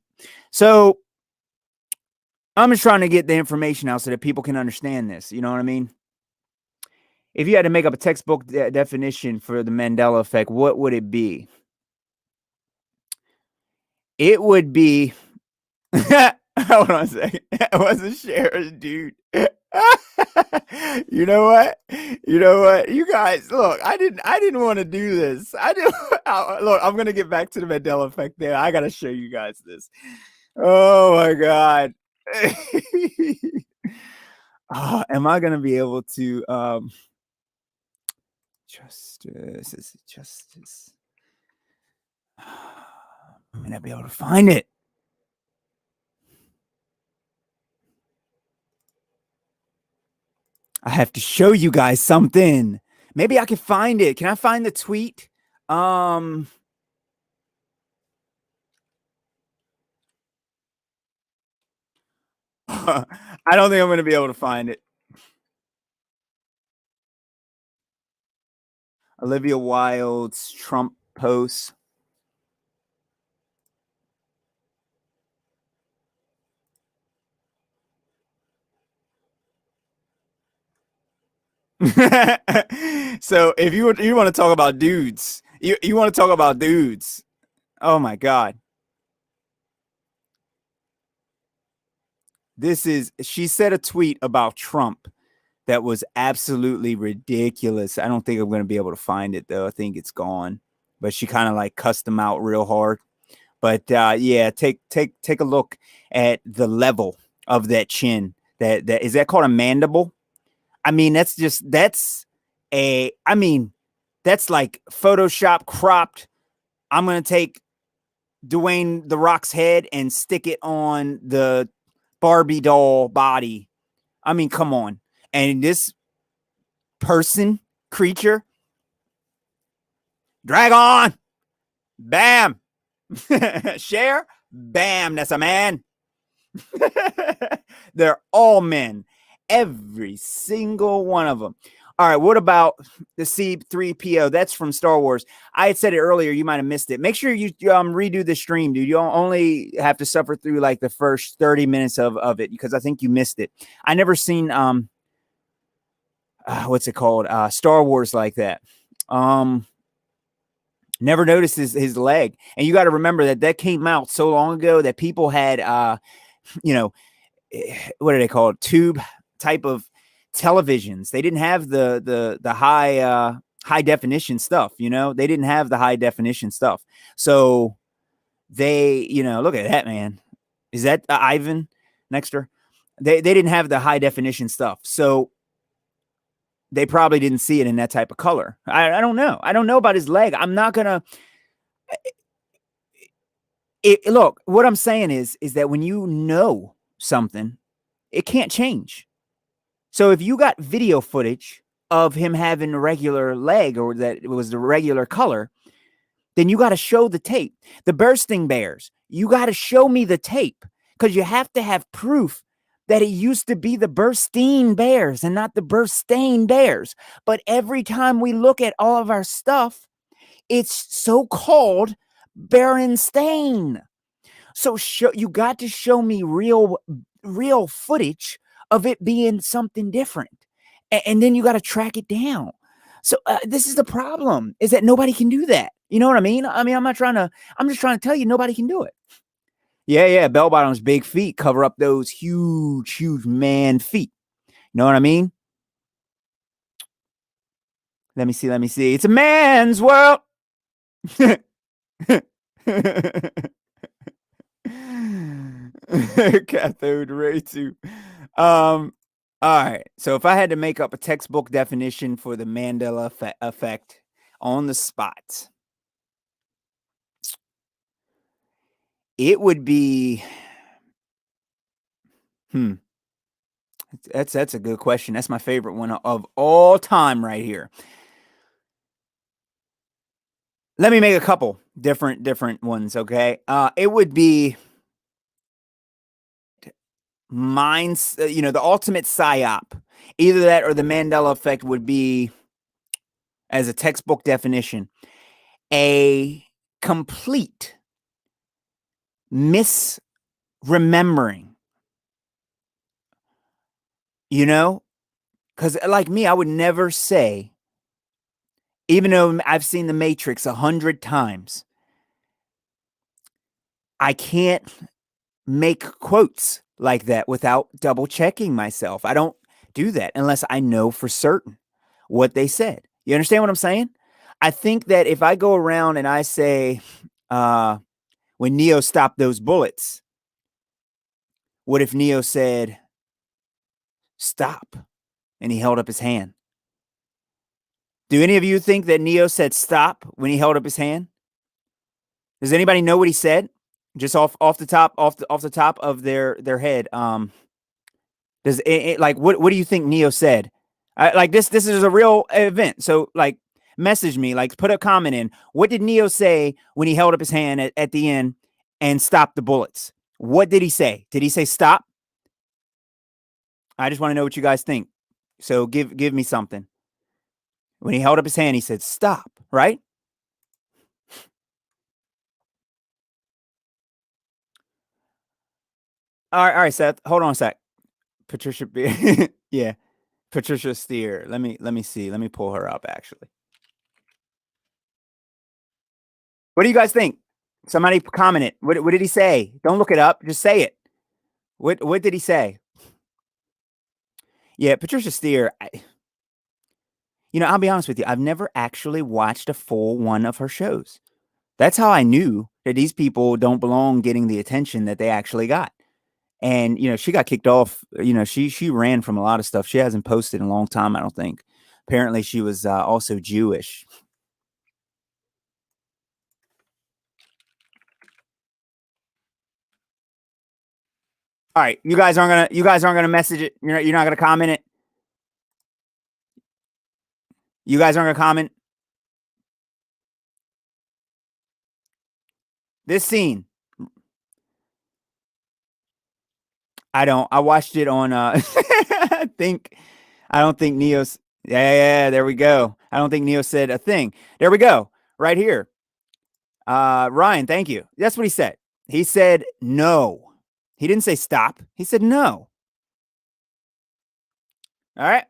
So I'm just trying to get the information out so that people can understand this. You know what I mean? If you had to make up a textbook definition for the Mandela effect, what would it be? It would be... Hold on a second. I wasn't sharing, dude. You know what? You guys, look, I didn't want to do this. Look, I'm going to get back to the Mandela effect there. I got to show you guys this. Oh my God. Am I going to be able to, justice, is it justice? I'm going to be able to find it. I have to show you guys something. Maybe I can find it. Can I find the tweet? I don't think I'm going to be able to find it. Olivia Wilde's Trump post. So if you want to talk about dudes, you want to talk about dudes. Oh my God. She said a tweet about Trump that was absolutely ridiculous. I don't think I'm going to be able to find it though. I think it's gone, but she kind of like cussed him out real hard. But yeah, take a look at the level of that chin. That is that called a mandible? I mean, that's like Photoshop cropped. I'm going to take Dwayne The Rock's head and stick it on the Barbie doll body. I mean, come on. And this person creature. Drag on. Bam. Share. Bam. That's a man. They're all men. Every single one of them. All right, what about the C3PO? That's from Star Wars. I had said it earlier. You might have missed it. Make sure you redo the stream, dude. You only have to suffer through like the first 30 minutes of it because I think you missed it. I never seen what's it called? Star Wars like that. Never noticed his leg. And you got to remember that came out so long ago that people had what do they call it? Tube type of televisions. They didn't have the high definition stuff, they didn't have the high definition stuff. So they, look at that, man. Is that Ivan Nexter? They didn't have the high definition stuff. So they probably didn't see it in that type of color. I don't know. I don't know about his leg. I'm not going to look, what I'm saying is that when you know something, it can't change. So if you got video footage of him having a regular leg or that it was the regular color, then you got to show the tape. The bursting bears, you got to show me the tape because you have to have proof that it used to be the bursting bears and not the Burstein bears. But every time we look at all of our stuff, it's so-called Berenstain. So you got to show me real footage of it being something different. And then you got to track it down. So this is the problem, is that nobody can do that. You know what I mean? I'm just trying to tell you, nobody can do it. Yeah. Bell bottoms, big feet cover up those huge man feet. You know what I mean? Let me see. It's a man's world. Cathode ray too. All right. So if I had to make up a textbook definition for the Mandela effect on the spot, it would be That's a good question. That's my favorite one of all time right here. Let me make a couple different ones, okay? It would be the ultimate psyop. Either that or the Mandela effect would be, as a textbook definition, a complete misremembering. Because like me, I would never say, even though I've seen The Matrix 100 times, I can't make quotes like that without double checking myself. I don't do that unless I know for certain what they said. You understand what I'm saying? I think that if I go around and I say, when Neo stopped those bullets, what if Neo said, stop, and he held up his hand? Do any of you think that Neo said stop when he held up his hand? Does anybody know what he said? Just off the top of their head. Does it like what do you think Neo said? Like this is a real event. So like message me, like put a comment in. What did Neo say when he held up his hand at the end and stopped the bullets? What did he say? Did he say stop? I just want to know what you guys think. So give me something. When he held up his hand, he said stop, right? All right, Seth. Hold on a sec. Patricia yeah. Patricia Steer. Let me see. Let me pull her up actually. What do you guys think? Somebody commented. What did he say? Don't look it up. Just say it. What did he say? Yeah, Patricia Steer. I'll be honest with you. I've never actually watched a full one of her shows. That's how I knew that these people don't belong getting the attention that they actually got. And, she got kicked off. She ran from a lot of stuff. She hasn't posted in a long time, I don't think. Apparently, she was also Jewish. All right, you guys aren't gonna message it. You're not gonna comment it. You guys aren't gonna comment? This scene. I watched it on I don't think Neo's yeah, there we go. I don't think Neo said a thing. There we go. Right here. Ryan, thank you. That's what he said. He said no. He didn't say stop. He said no. All right.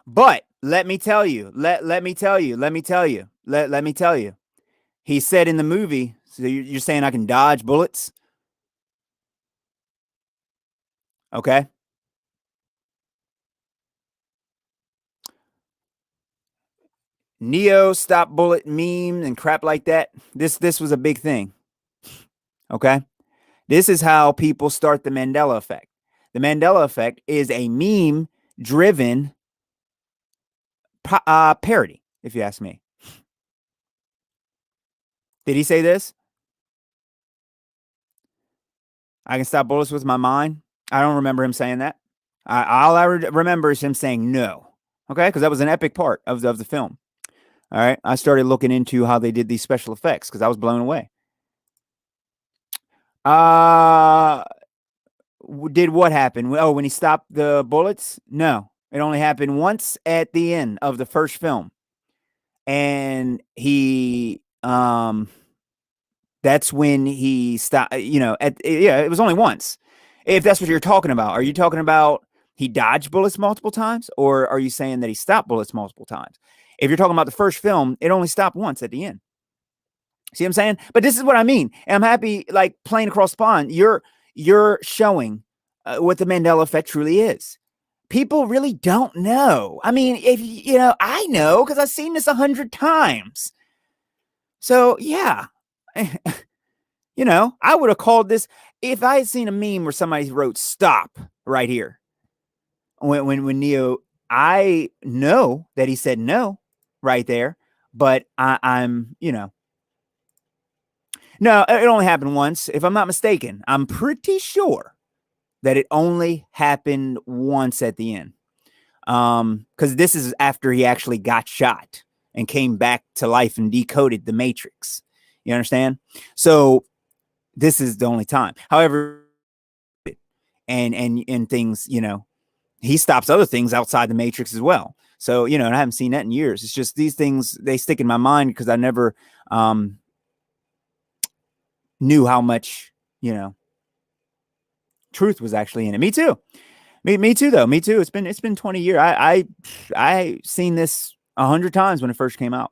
But let me tell you, let me tell you, let me tell you, let me tell you. He said in the movie, so you're saying I can dodge bullets? Okay. Neo stop bullet meme and crap like that. This was a big thing. Okay. This is how people start the Mandela effect. The Mandela effect is a meme driven parody, if you ask me. Did he say this? I can stop bullets with my mind. I don't remember him saying that. All I remember is him saying no. Okay, because that was an epic part of the film. All right, I started looking into how they did these special effects because I was blown away. Did what happen? Oh, when he stopped the bullets? No, it only happened once at the end of the first film, and he that's when he stopped. It was only once. If that's what you're talking about, are you talking about he dodged bullets multiple times, or are you saying that he stopped bullets multiple times? If you're talking about the first film, it only stopped once at the end. See what I'm saying? But this is what I mean. And I'm happy, like playing across the pond. You're showing what the Mandela effect truly is. People really don't know. I mean, if I know because I've seen this 100 times. So yeah, I would have called this if I had seen a meme where somebody wrote "stop" right here. When Neo, I know that he said no right there, but I'm no, it only happened once. If I'm not mistaken, I'm pretty sure that it only happened once at the end. Because this is after he actually got shot and came back to life and decoded the Matrix. You understand? So this is the only time. However, and things, he stops other things outside the Matrix as well. So, and I haven't seen that in years. It's just these things, they stick in my mind because I never knew how much, truth was actually in it. Me too. Me too, though. Me too. It's been 20 years. I seen this 100 times when it first came out.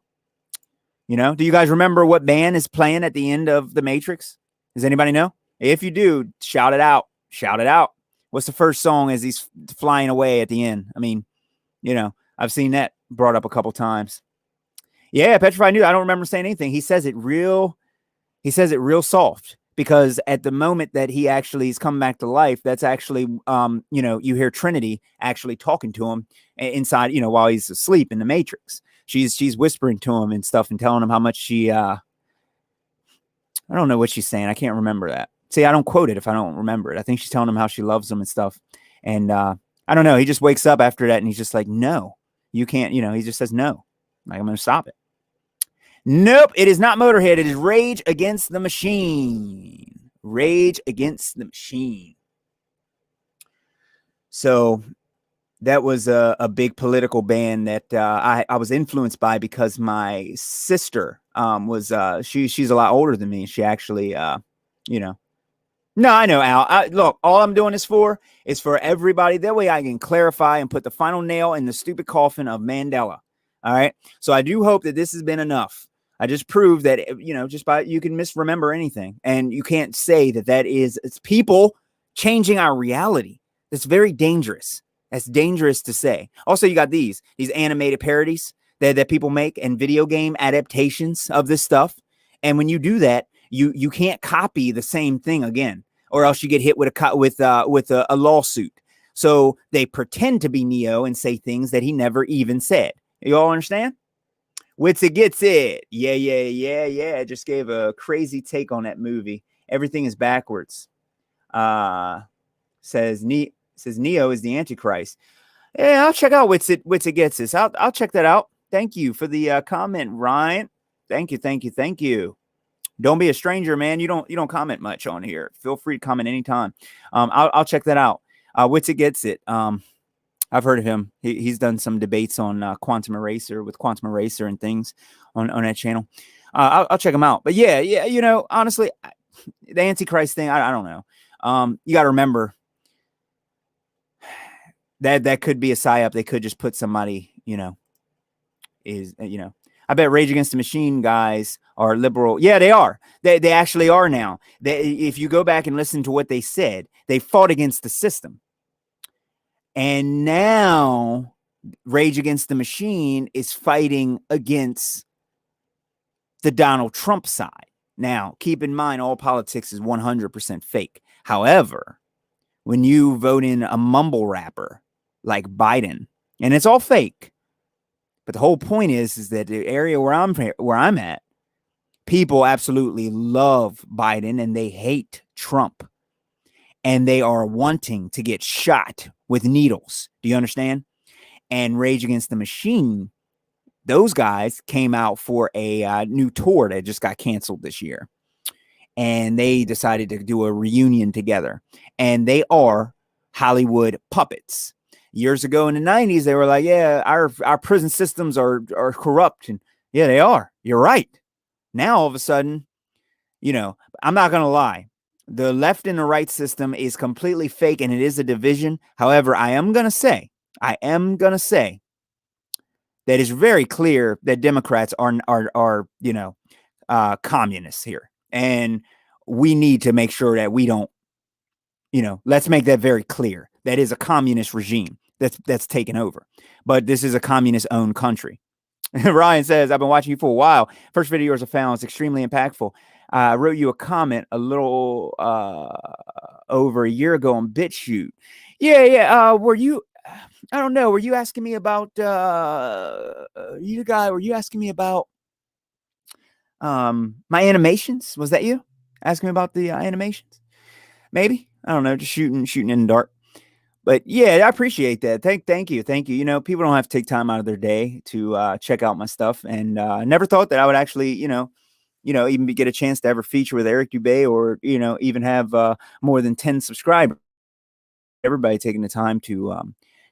Do you guys remember what band is playing at the end of The Matrix? Does anybody know? If you do, shout it out. Shout it out. What's the first song as he's flying away at the end? I mean, I've seen that brought up a couple times. Yeah, Petrified New. I don't remember saying anything. He says it real soft because at the moment that he actually is coming back to life, that's actually, you hear Trinity actually talking to him inside, while he's asleep in the Matrix. She's whispering to him and stuff and telling him how much she, I don't know what she's saying. I can't remember that. See, I don't quote it if I don't remember it. I think she's telling him how she loves him and stuff. And I don't know. He just wakes up after that and he's just like, no, you can't, he just says no. Like, I'm going to stop it. Nope, it is not Motorhead. It is Rage Against the Machine. Rage Against the Machine. So that was a big political band that I was influenced by because my sister was she's a lot older than me. She actually No, I know, Al. Look, all I'm doing this for is for everybody. That way I can clarify and put the final nail in the stupid coffin of Mandela. All right. So I do hope that this has been enough. I just proved that, just by you can misremember anything. And you can't say that it's people changing our reality. That's very dangerous. That's dangerous to say. Also, you got these animated parodies that people make and video game adaptations of this stuff. And when you do that, you can't copy the same thing again, or else you get hit with a lawsuit. So they pretend to be Neo and say things that he never even said. You all understand? Wits it gets it. Yeah. I just gave a crazy take on that movie. Everything is backwards. Says Neo is the Antichrist. Yeah, I'll check out Wits It Gets This. I'll check that out. Thank you for the comment, Ryan. Thank you. Don't be a stranger, man. You don't comment much on here. Feel free to comment anytime. I'll check that out. Wits It Gets It. I've heard of him. He's done some debates on Quantum Eraser and things on that channel. I'll check him out. But yeah. Honestly, the Antichrist thing, I don't know. You got to remember that could be a psyop. They could just put somebody, I bet Rage Against the Machine guys are liberal. Yeah, they are. They actually are now. If you go back and listen to what they said, they fought against the system. And now Rage Against the Machine is fighting against the Donald Trump side. Now, keep in mind, all politics is 100% fake. However, when you vote in a mumble rapper like Biden, and it's all fake, but the whole point is that the area where I'm at, people absolutely love Biden and they hate Trump. And they are wanting to get shot with needles. Do you understand? And Rage Against the Machine, those guys came out for a new tour that just got canceled this year. And they decided to do a reunion together. And they are Hollywood puppets. Years ago in the 90s, they were like, yeah, our prison systems are corrupt. And yeah, they are. You're right. Now, all of a sudden, I'm not going to lie. The left and the right system is completely fake and it is a division. However, I am going to say that it's very clear that Democrats are communists here. And we need to make sure that we don't, let's make that very clear. That is a communist regime that's taken over. But this is a communist-owned country. Ryan says, I've been watching you for a while. First videos I found is extremely impactful. I wrote you a comment a little over a year ago on BitChute. Yeah. Were you? I don't know. Were you asking me about Were you asking me about my animations? Was that you asking me about the animations? Maybe, I don't know. Just shooting in the dark. But yeah, I appreciate that. Thank you. People don't have to take time out of their day to check out my stuff, and I never thought that I would actually, even get a chance to ever feature with Eric Dubé, or even have more than 10 subscribers. Everybody taking the time to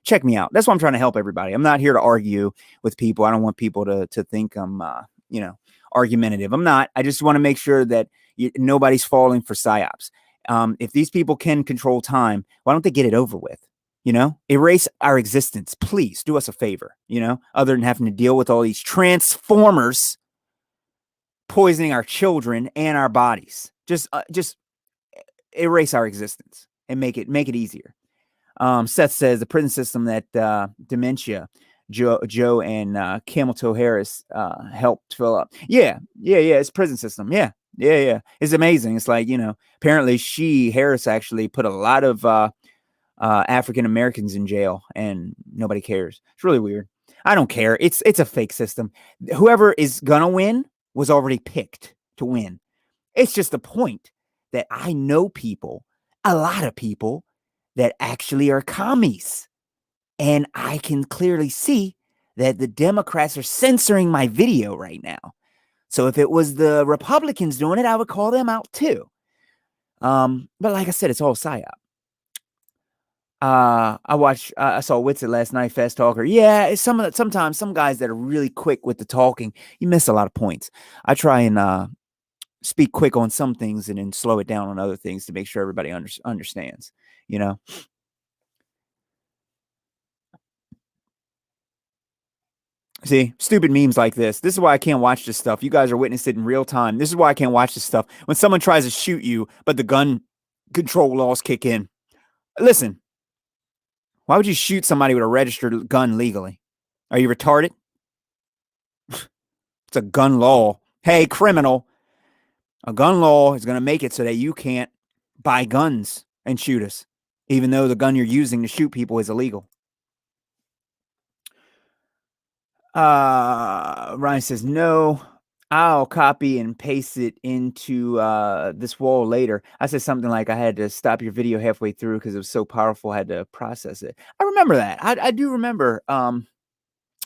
check me out. That's why I'm trying to help everybody. I'm not here to argue with people. I don't want people to think I'm argumentative. I'm not. I just want to make sure that nobody's falling for psyops. If these people can control time, why don't they get it over with? Erase our existence. Please do us a favor, other than having to deal with all these transformers poisoning our children and our bodies. Just erase our existence and make it easier. Seth says the prison system that dementia Joe and Camel Toe Harris helped fill up. Yeah. It's prison system. Yeah. It's amazing. It's like, apparently Harris actually put a lot of African Americans in jail and nobody cares. It's really weird. I don't care. It's a fake system. Whoever is gonna win was already picked to win. It's just the point that I know a lot of people that actually are commies. And I can clearly see that the Democrats are censoring my video right now. So if it was the Republicans doing it, I would call them out too. But like I said, it's all psyop. I saw Wits It last night, Fast Talker. Yeah, it's sometimes some guys that are really quick with the talking, you miss a lot of points. I try and speak quick on some things and then slow it down on other things to make sure everybody understands, See, stupid memes like this. This is why I can't watch this stuff. You guys are witnessing it in real time. This is why I can't watch this stuff. When someone tries to shoot you, but the gun control laws kick in. Listen, why would you shoot somebody with a registered gun legally? Are you retarded? It's a gun law. Hey, criminal. A gun law is going to make it so that you can't buy guns and shoot us, even though the gun you're using to shoot people is illegal. Ryan says, no, I'll copy and paste it into this wall later. I said something like I had to stop your video halfway through because it was so powerful. I had to process it. I remember that. I do remember.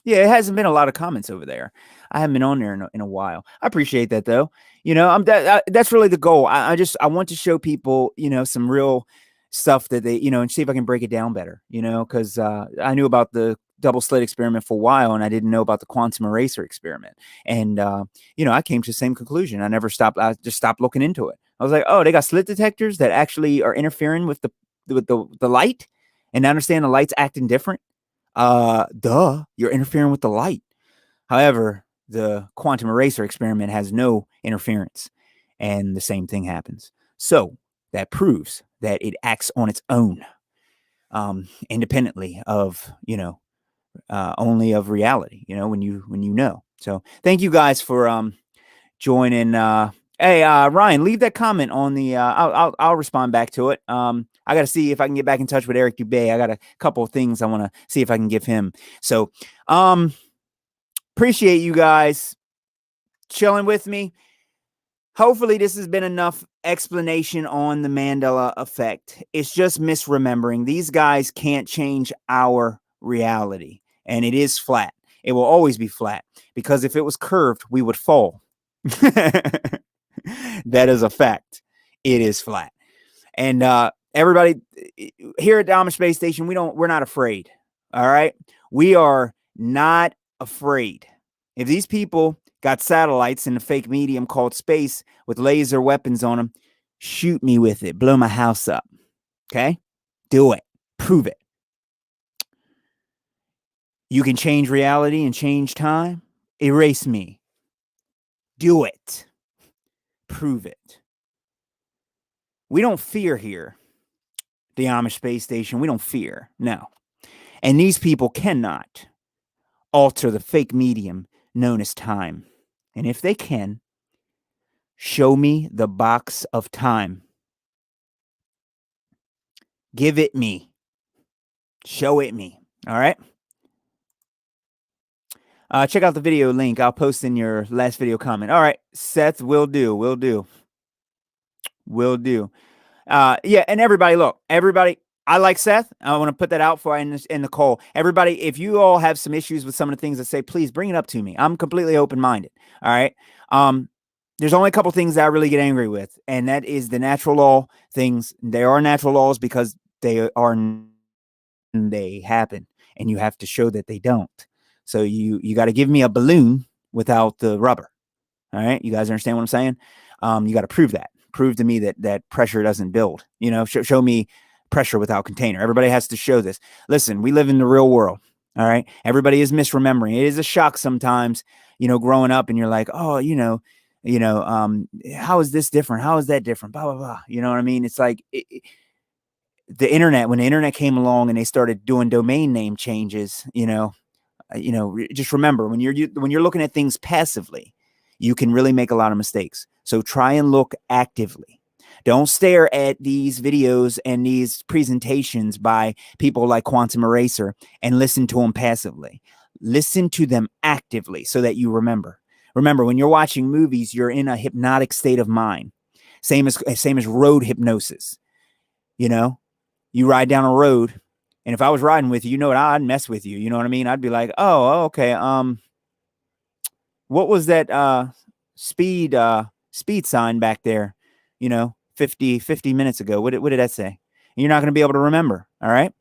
Yeah, it hasn't been a lot of comments over there. I haven't been on there in a while. I appreciate that though. That's really the goal. I want to show people, some real stuff that they, and see if I can break it down better, because I knew about the double slit experiment for a while and I didn't know about the quantum eraser experiment. And, I came to the same conclusion. I just stopped looking into it. I was like, oh, they got slit detectors that actually are interfering with the light, and I understand the light's acting different. You're interfering with the light. However, the quantum eraser experiment has no interference, and the same thing happens. So that proves that it acts on its own, independently of, only of reality, when you know. So thank you guys for joining. Hey, Ryan, leave that comment on the. I'll respond back to it. I got to see if I can get back in touch with Eric Dubé. I got a couple of things I want to see if I can give him. So, appreciate you guys chilling with me. Hopefully, this has been enough explanation on the Mandela effect. It's just misremembering. These guys can't change our reality, and it is flat. It will always be flat because if it was curved, we would fall. That is a fact. It is flat. And everybody here at the Amish Space Station, we're not afraid. All right. We are not afraid. If these people got satellites in a fake medium called space with laser weapons on them, shoot me with it. Blow my house up. Okay. Do it. Prove it. You can change reality and change time. Erase me. Do it. Prove it. We don't fear here. The Amish Space Station, we don't fear. No. And these people cannot alter the fake medium known as time. And if they can, show me the box of time. Give it me. Show it me. All right? Check out the video link. I'll post in your last video comment. All right, Seth, will do. Yeah, and everybody, look, I like Seth. I want to put that out for in Nicole. Everybody, if you all have some issues with some of the things that say, please bring it up to me. I'm completely open-minded. All right. There's only a couple things that I really get angry with, and that is the natural law things. There are natural laws because they happen, and you have to show that they don't. So you got to give me a balloon without the rubber. All right. You guys understand what I'm saying? You got to prove that. Prove to me that pressure doesn't build. Show me pressure without container. Everybody has to show this. Listen, we live in the real world. All right. Everybody is misremembering. It is a shock sometimes, growing up and you're like, oh, how is this different? How is that different? Blah, blah, blah. You know what I mean? It's like the internet, when the internet came along and they started doing domain name changes, just remember when you're looking at things passively, you can really make a lot of mistakes. So try and look actively. Don't stare at these videos and these presentations by people like Quantum Eraser and listen to them passively. Listen to them actively so that you remember. Remember, when you're watching movies, you're in a hypnotic state of mind. Same as road hypnosis. You ride down a road, and if I was riding with you, I'd mess with you. You know what I mean? I'd be like, oh, okay. What was that speed sign back there? 50 minutes ago. What did that say? And you're not going to be able to remember. All right.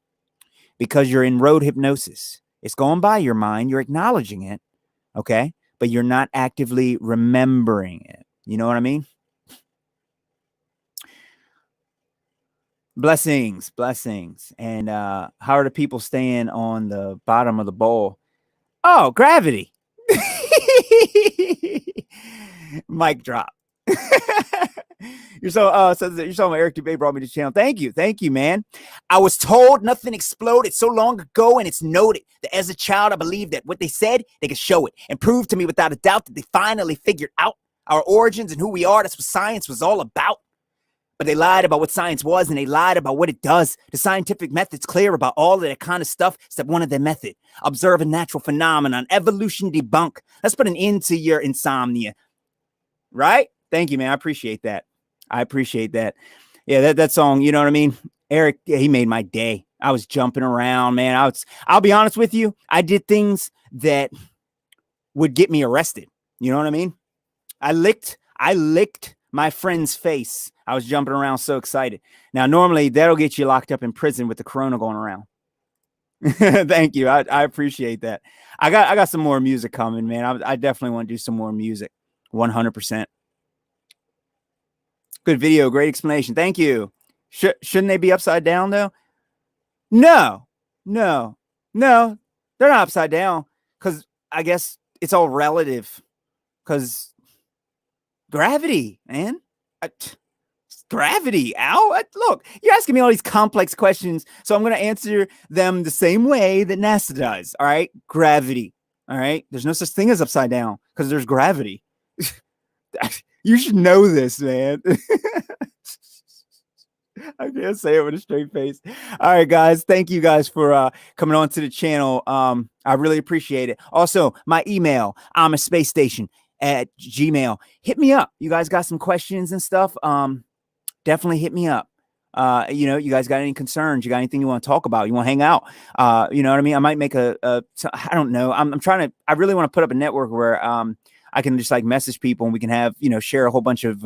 Because you're in road hypnosis. It's going by your mind. You're acknowledging it. Okay. But you're not actively remembering it. You know what I mean? Blessings. And how are the people staying on the bottom of the bowl? Oh, gravity. Mic drop. You're so Eric Dubé brought me to the channel. Thank you, man. I was told nothing exploded so long ago, and it's noted that as a child, I believed that what they said, they could show it and prove to me without a doubt that they finally figured out our origins and who we are. That's what science was all about. But they lied about what science was, and they lied about what it does. The scientific method's clear about all of that kind of stuff. Step one of their method: observe a natural phenomenon. Evolution debunk. Let's put an end to your insomnia. right? Thank you, man. I appreciate that. I appreciate that. Yeah, that song, you know what I mean? Eric, yeah, he made my day. I was jumping around, man. I'll be honest with you. I did things that would get me arrested. You know what I mean? I licked my friend's face. I was jumping around so excited. Now, normally that'll get you locked up in prison with the corona going around. Thank you. I appreciate that. I got some more music coming, man. I definitely want to do some more music. 100%. Good video. Great explanation. Thank you. Shouldn't they be upside down though? No. They're not upside down because I guess it's all relative because gravity, man. Gravity. Ow. Look, you're asking me all these complex questions, so I'm going to answer them the same way that NASA does. All right. Gravity. All right. There's no such thing as upside down because there's gravity. You should know this, man. I can't say it with a straight face. All right, guys. Thank you guys for coming on to the channel. I really appreciate it. Also, my email, Amish Space Station at Gmail. Hit me up. You guys got some questions and stuff. Definitely hit me up. You know, you guys got any concerns? You got anything you want to talk about? You want to hang out? You know what I mean? I might make I don't know. I'm trying to, I really want to put up a network where I can just like message people and we can have, you know, share a whole bunch of,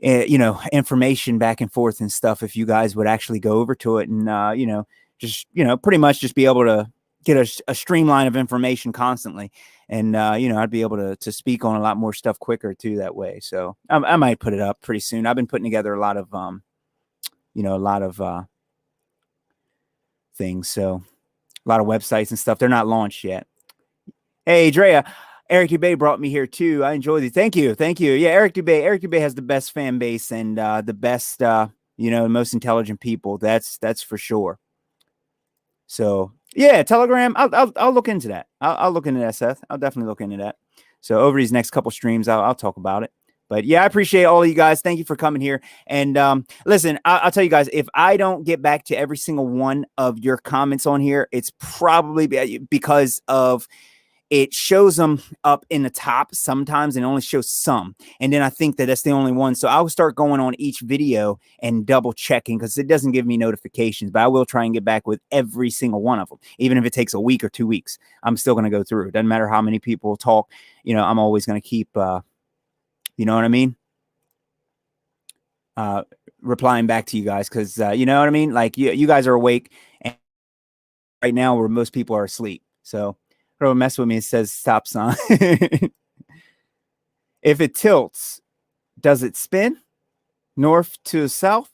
you know, information back and forth and stuff. If you guys would actually go over to it and, you know, just, you know, pretty much just be able to get a streamline of information constantly. And, you know, I'd be able to speak on a lot more stuff quicker too that way. So I might put it up pretty soon. I've been putting together a lot of, you know, a lot of things. So a lot of websites and stuff. They're not launched yet. Hey, Drea. Eric Dubay brought me here too. I enjoyed it. Thank you. Yeah, Eric Dubay has the best fan base and the best, you know, most intelligent people. That's for sure. So yeah, Telegram. I'll look into that. I'll look into that, Seth. I'll definitely look into that. So over these next couple streams, I'll talk about it. But yeah, I appreciate all of you guys. Thank you for coming here. And listen, I'll tell you guys, if I don't get back to every single one of your comments on here, it's probably because of it shows them up in the top sometimes and only shows some. And then I think that that's the only one. So I'll start going on each video and double checking because it doesn't give me notifications, but I will try and get back with every single one of them. Even if it takes a week or 2 weeks, I'm still going to go through. It doesn't matter how many people talk, you know, I'm always going to keep, you know what I mean? Replying back to you guys. Cause you know what I mean? Like you guys are awake and right now where most people are asleep. So don't mess with me. It says stop sign. If it tilts, does it spin north to south?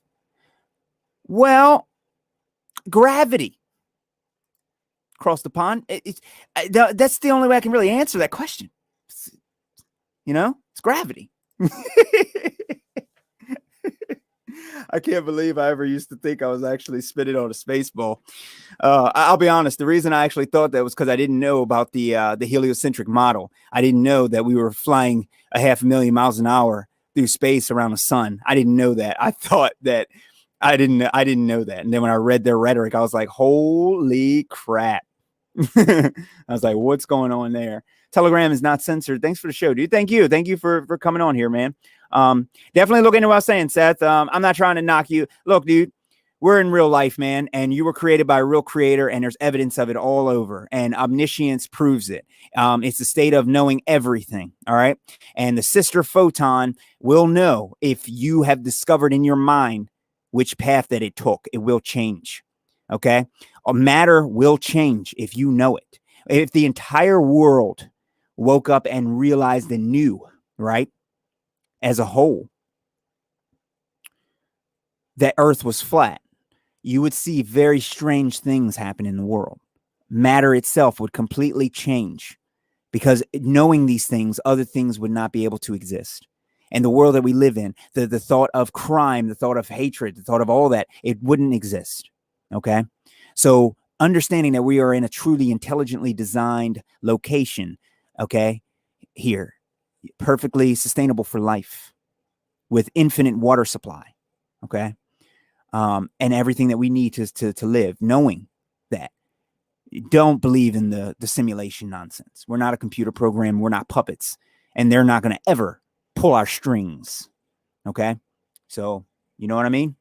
Well, gravity across the pond. That's the only way I can really answer that question. You know, it's gravity. I can't believe I ever used to think I was actually spinning on a space ball. I'll be honest. The reason I actually thought that was because I didn't know about the heliocentric model. I didn't know that we were flying 500,000 miles an hour through space around the sun. I didn't know that. I thought that I didn't know that. And then when I read their rhetoric, I was like, holy crap. I was like, what's going on there? Telegram is not censored. Thanks for the show, dude. Thank you for coming on here, man. Definitely look into what I was saying, Seth. I'm not trying to knock you. Look, dude, we're in real life, man, and you were created by a real creator, and there's evidence of it all over, and omniscience proves it. It's the state of knowing everything, all right? And the sister photon will know if you have discovered in your mind which path that it took. It will change, okay? Matter will change if you know it. If the entire world woke up and realized and knew, right, as a whole, that Earth was flat, you would see very strange things happen in the world. Matter itself would completely change because knowing these things, other things would not be able to exist. And the world that we live in, the thought of crime, the thought of hatred, the thought of all that, it wouldn't exist. Okay. So understanding that we are in a truly intelligently designed location, okay, here, perfectly sustainable for life with infinite water supply, okay, and everything that we need to live, knowing that. Don't believe in the simulation nonsense. We're not a computer program. We're not puppets. And they're not going to ever pull our strings. Okay. So, you know what I mean?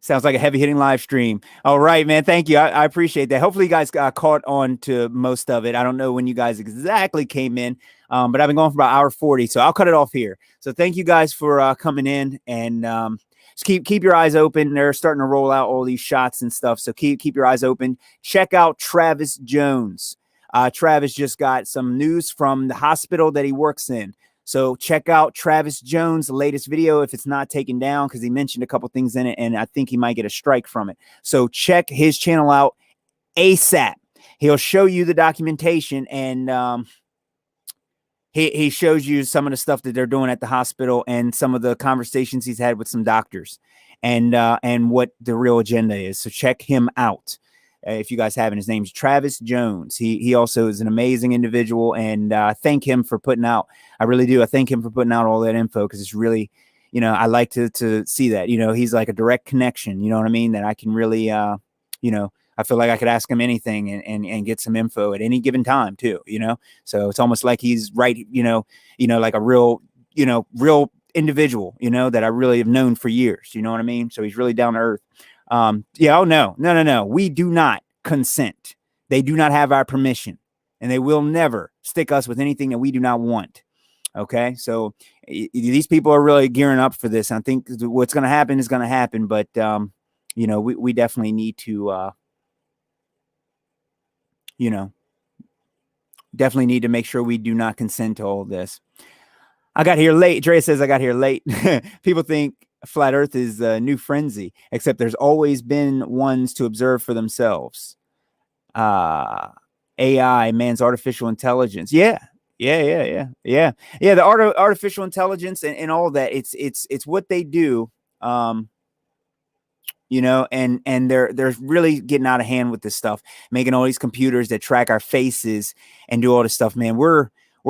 Sounds like a heavy hitting live stream. All right, man. Thank you. I appreciate that. Hopefully you guys got caught on to most of it. I don't know when you guys exactly came in, but I've been going for about hour 40, so I'll cut it off here. So thank you guys for coming in, and just keep your eyes open. They're starting to roll out all these shots and stuff. So keep your eyes open. Check out Travis Jones. Travis just got some news from the hospital that he works in. So check out Travis Jones' latest video if it's not taken down, because he mentioned a couple things in it, and I think he might get a strike from it. So check his channel out ASAP. He'll show you the documentation, and he shows you some of the stuff that they're doing at the hospital and some of the conversations he's had with some doctors, and what the real agenda is. So check him out. If you guys haven't, his name's Travis Jones. He also is an amazing individual, and I thank him for putting out. I really do. I thank him for putting out all that info, because it's really, you know, I like to see that. You know, he's like a direct connection. You know what I mean? That I can really, you know, I feel like I could ask him anything and get some info at any given time too. You know, so it's almost like he's right. You know, like a real, real individual. You know, that I really have known for years. You know what I mean? So he's really down to earth. Yeah. Oh no. We do not consent. They do not have our permission, and they will never stick us with anything that we do not want. Okay. So these people are really gearing up for this. I think what's going to happen is going to happen, but, you know, we definitely need to, you know, definitely need to make sure we do not consent to all this. I got here late. Drea says I got here late. People think flat earth is a new frenzy, except there's always been ones to observe for themselves. AI, man's artificial intelligence. Yeah. The artificial intelligence and all that. It's what they do. You know, and they're really getting out of hand with this stuff, making all these computers that track our faces and do all this stuff, man. We're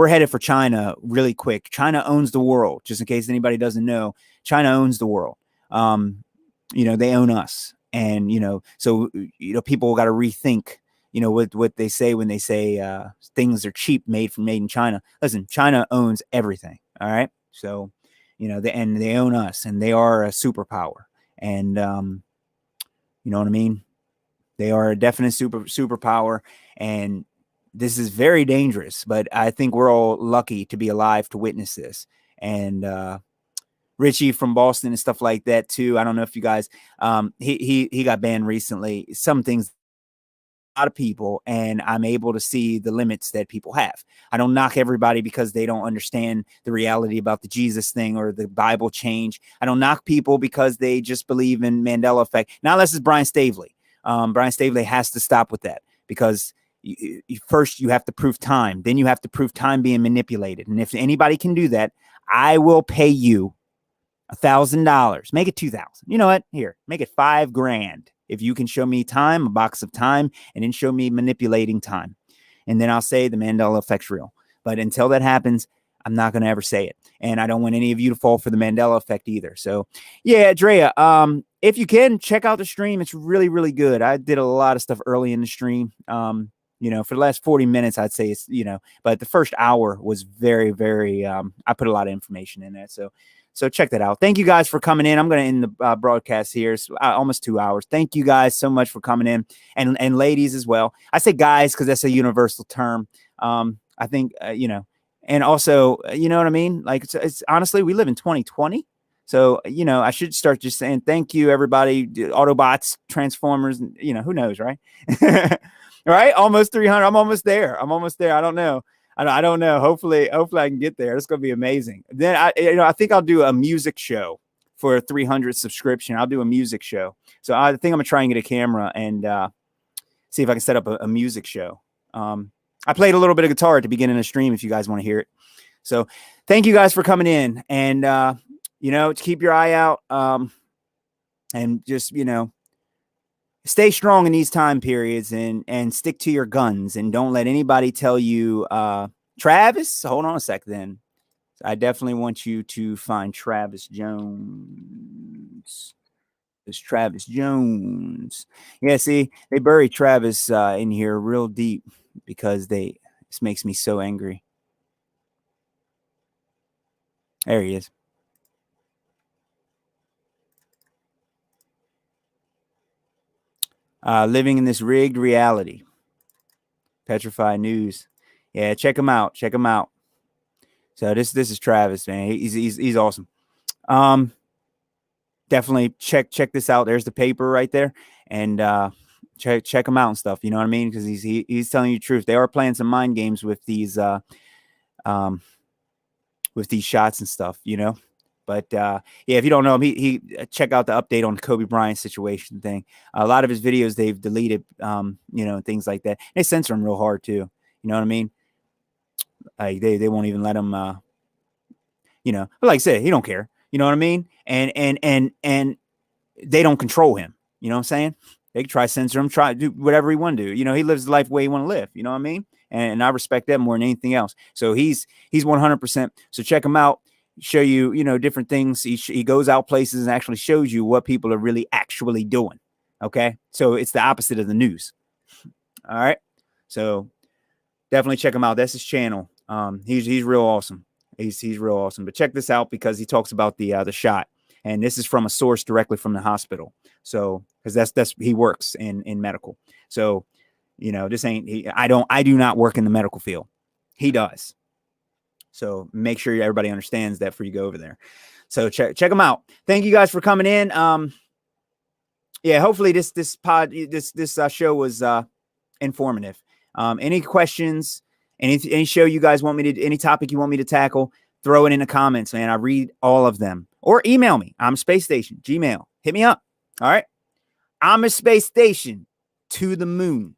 headed for China really quick. China owns the world. Just in case anybody doesn't know, China owns the world. You know, they own us. And, you know, so, you know, people got to rethink, you know, what they say when they say things are cheap, made in China. Listen, China owns everything. All right. So, you know, they own us, and they are a superpower. And, you know what I mean? They are a definite superpower, and this is very dangerous, but I think we're all lucky to be alive to witness this. And Richie from Boston and stuff like that too. I don't know if you guys, he got banned recently. Some things, a lot of people, and I'm able to see the limits that people have. I don't knock everybody because they don't understand the reality about the Jesus thing or the Bible change. I don't knock people because they just believe in Mandela effect. Not unless it's Brian Staveley. Brian Staveley has to stop with that, because first you have to prove time. Then you have to prove time being manipulated. And if anybody can do that, I will pay you $1,000. Make it 2,000. You know what? Here, make it $5,000. If you can show me time, a box of time, and then show me manipulating time. And then I'll say the Mandela effect's real. But until that happens, I'm not going to ever say it. And I don't want any of you to fall for the Mandela effect either. So yeah, Drea, if you can, check out the stream. It's really, really good. I did a lot of stuff early in the stream. You know, for the last 40 minutes, I'd say it's, you know, but the first hour was very, very, I put a lot of information in that. So check that out. Thank you guys for coming in. I'm going to end the broadcast here. It's almost 2 hours. Thank you guys so much for coming in, and ladies as well. I say guys because that's a universal term. I think, you know, and also, you know what I mean? Like, it's honestly, we live in 2020. So, you know, I should start just saying thank you, everybody, Autobots, Transformers, you know, who knows, right? Right? Almost 300. I'm almost there. I don't know. I don't know. Hopefully I can get there. It's going to be amazing. Then I think I'll do a music show for 300 subscription. I'll do a music show. So I think I'm gonna try and get a camera and see if I can set up a music show. I played a little bit of guitar at the beginning of the stream if you guys want to hear it. So thank you guys for coming in, and you know, keep your eye out, and just, you know, stay strong in these time periods, and stick to your guns, and don't let anybody tell you, Travis, hold on a sec then. I definitely want you to find Travis Jones. It's Travis Jones. Yeah, see, they buried Travis in here real deep because this makes me so angry. There he is. Living in this rigged reality. Petrified News. Yeah, check him out. Check him out. So this is Travis, man. He's awesome. Definitely check this out. There's the paper right there, and check him out and stuff. You know what I mean? Because he's telling you the truth. They are playing some mind games with these shots and stuff. You know. But yeah, if you don't know him, he check out the update on the Kobe Bryant situation thing. A lot of his videos they've deleted, you know, things like that. They censor him real hard too. You know what I mean? Like they won't even let him, you know. But like I said, he don't care. You know what I mean? And they don't control him. You know what I'm saying? They can try to censor him, try to do whatever he want to do. You know, he lives the life the way he want to live. You know what I mean? And I respect that more than anything else. So he's 100%. So check him out. Show you, you know, different things. He goes out places and actually shows you what people are really actually doing. Okay. So it's the opposite of the news. All right. So definitely check him out. That's his channel. He's real awesome. He's real awesome. But check this out because he talks about the shot. And this is from a source directly from the hospital. So, because that's he works in medical. So, you know, this ain't I do not work in the medical field. He does. So make sure everybody understands that before you go over there. So check them out. Thank you guys for coming in. Yeah, hopefully this show was informative. Any questions, any show you guys want me to, any topic you want me to tackle, throw it in the comments, man. I read all of them. Or email me. I'm Space Station, Gmail. Hit me up. All right. I'm a Space Station to the moon.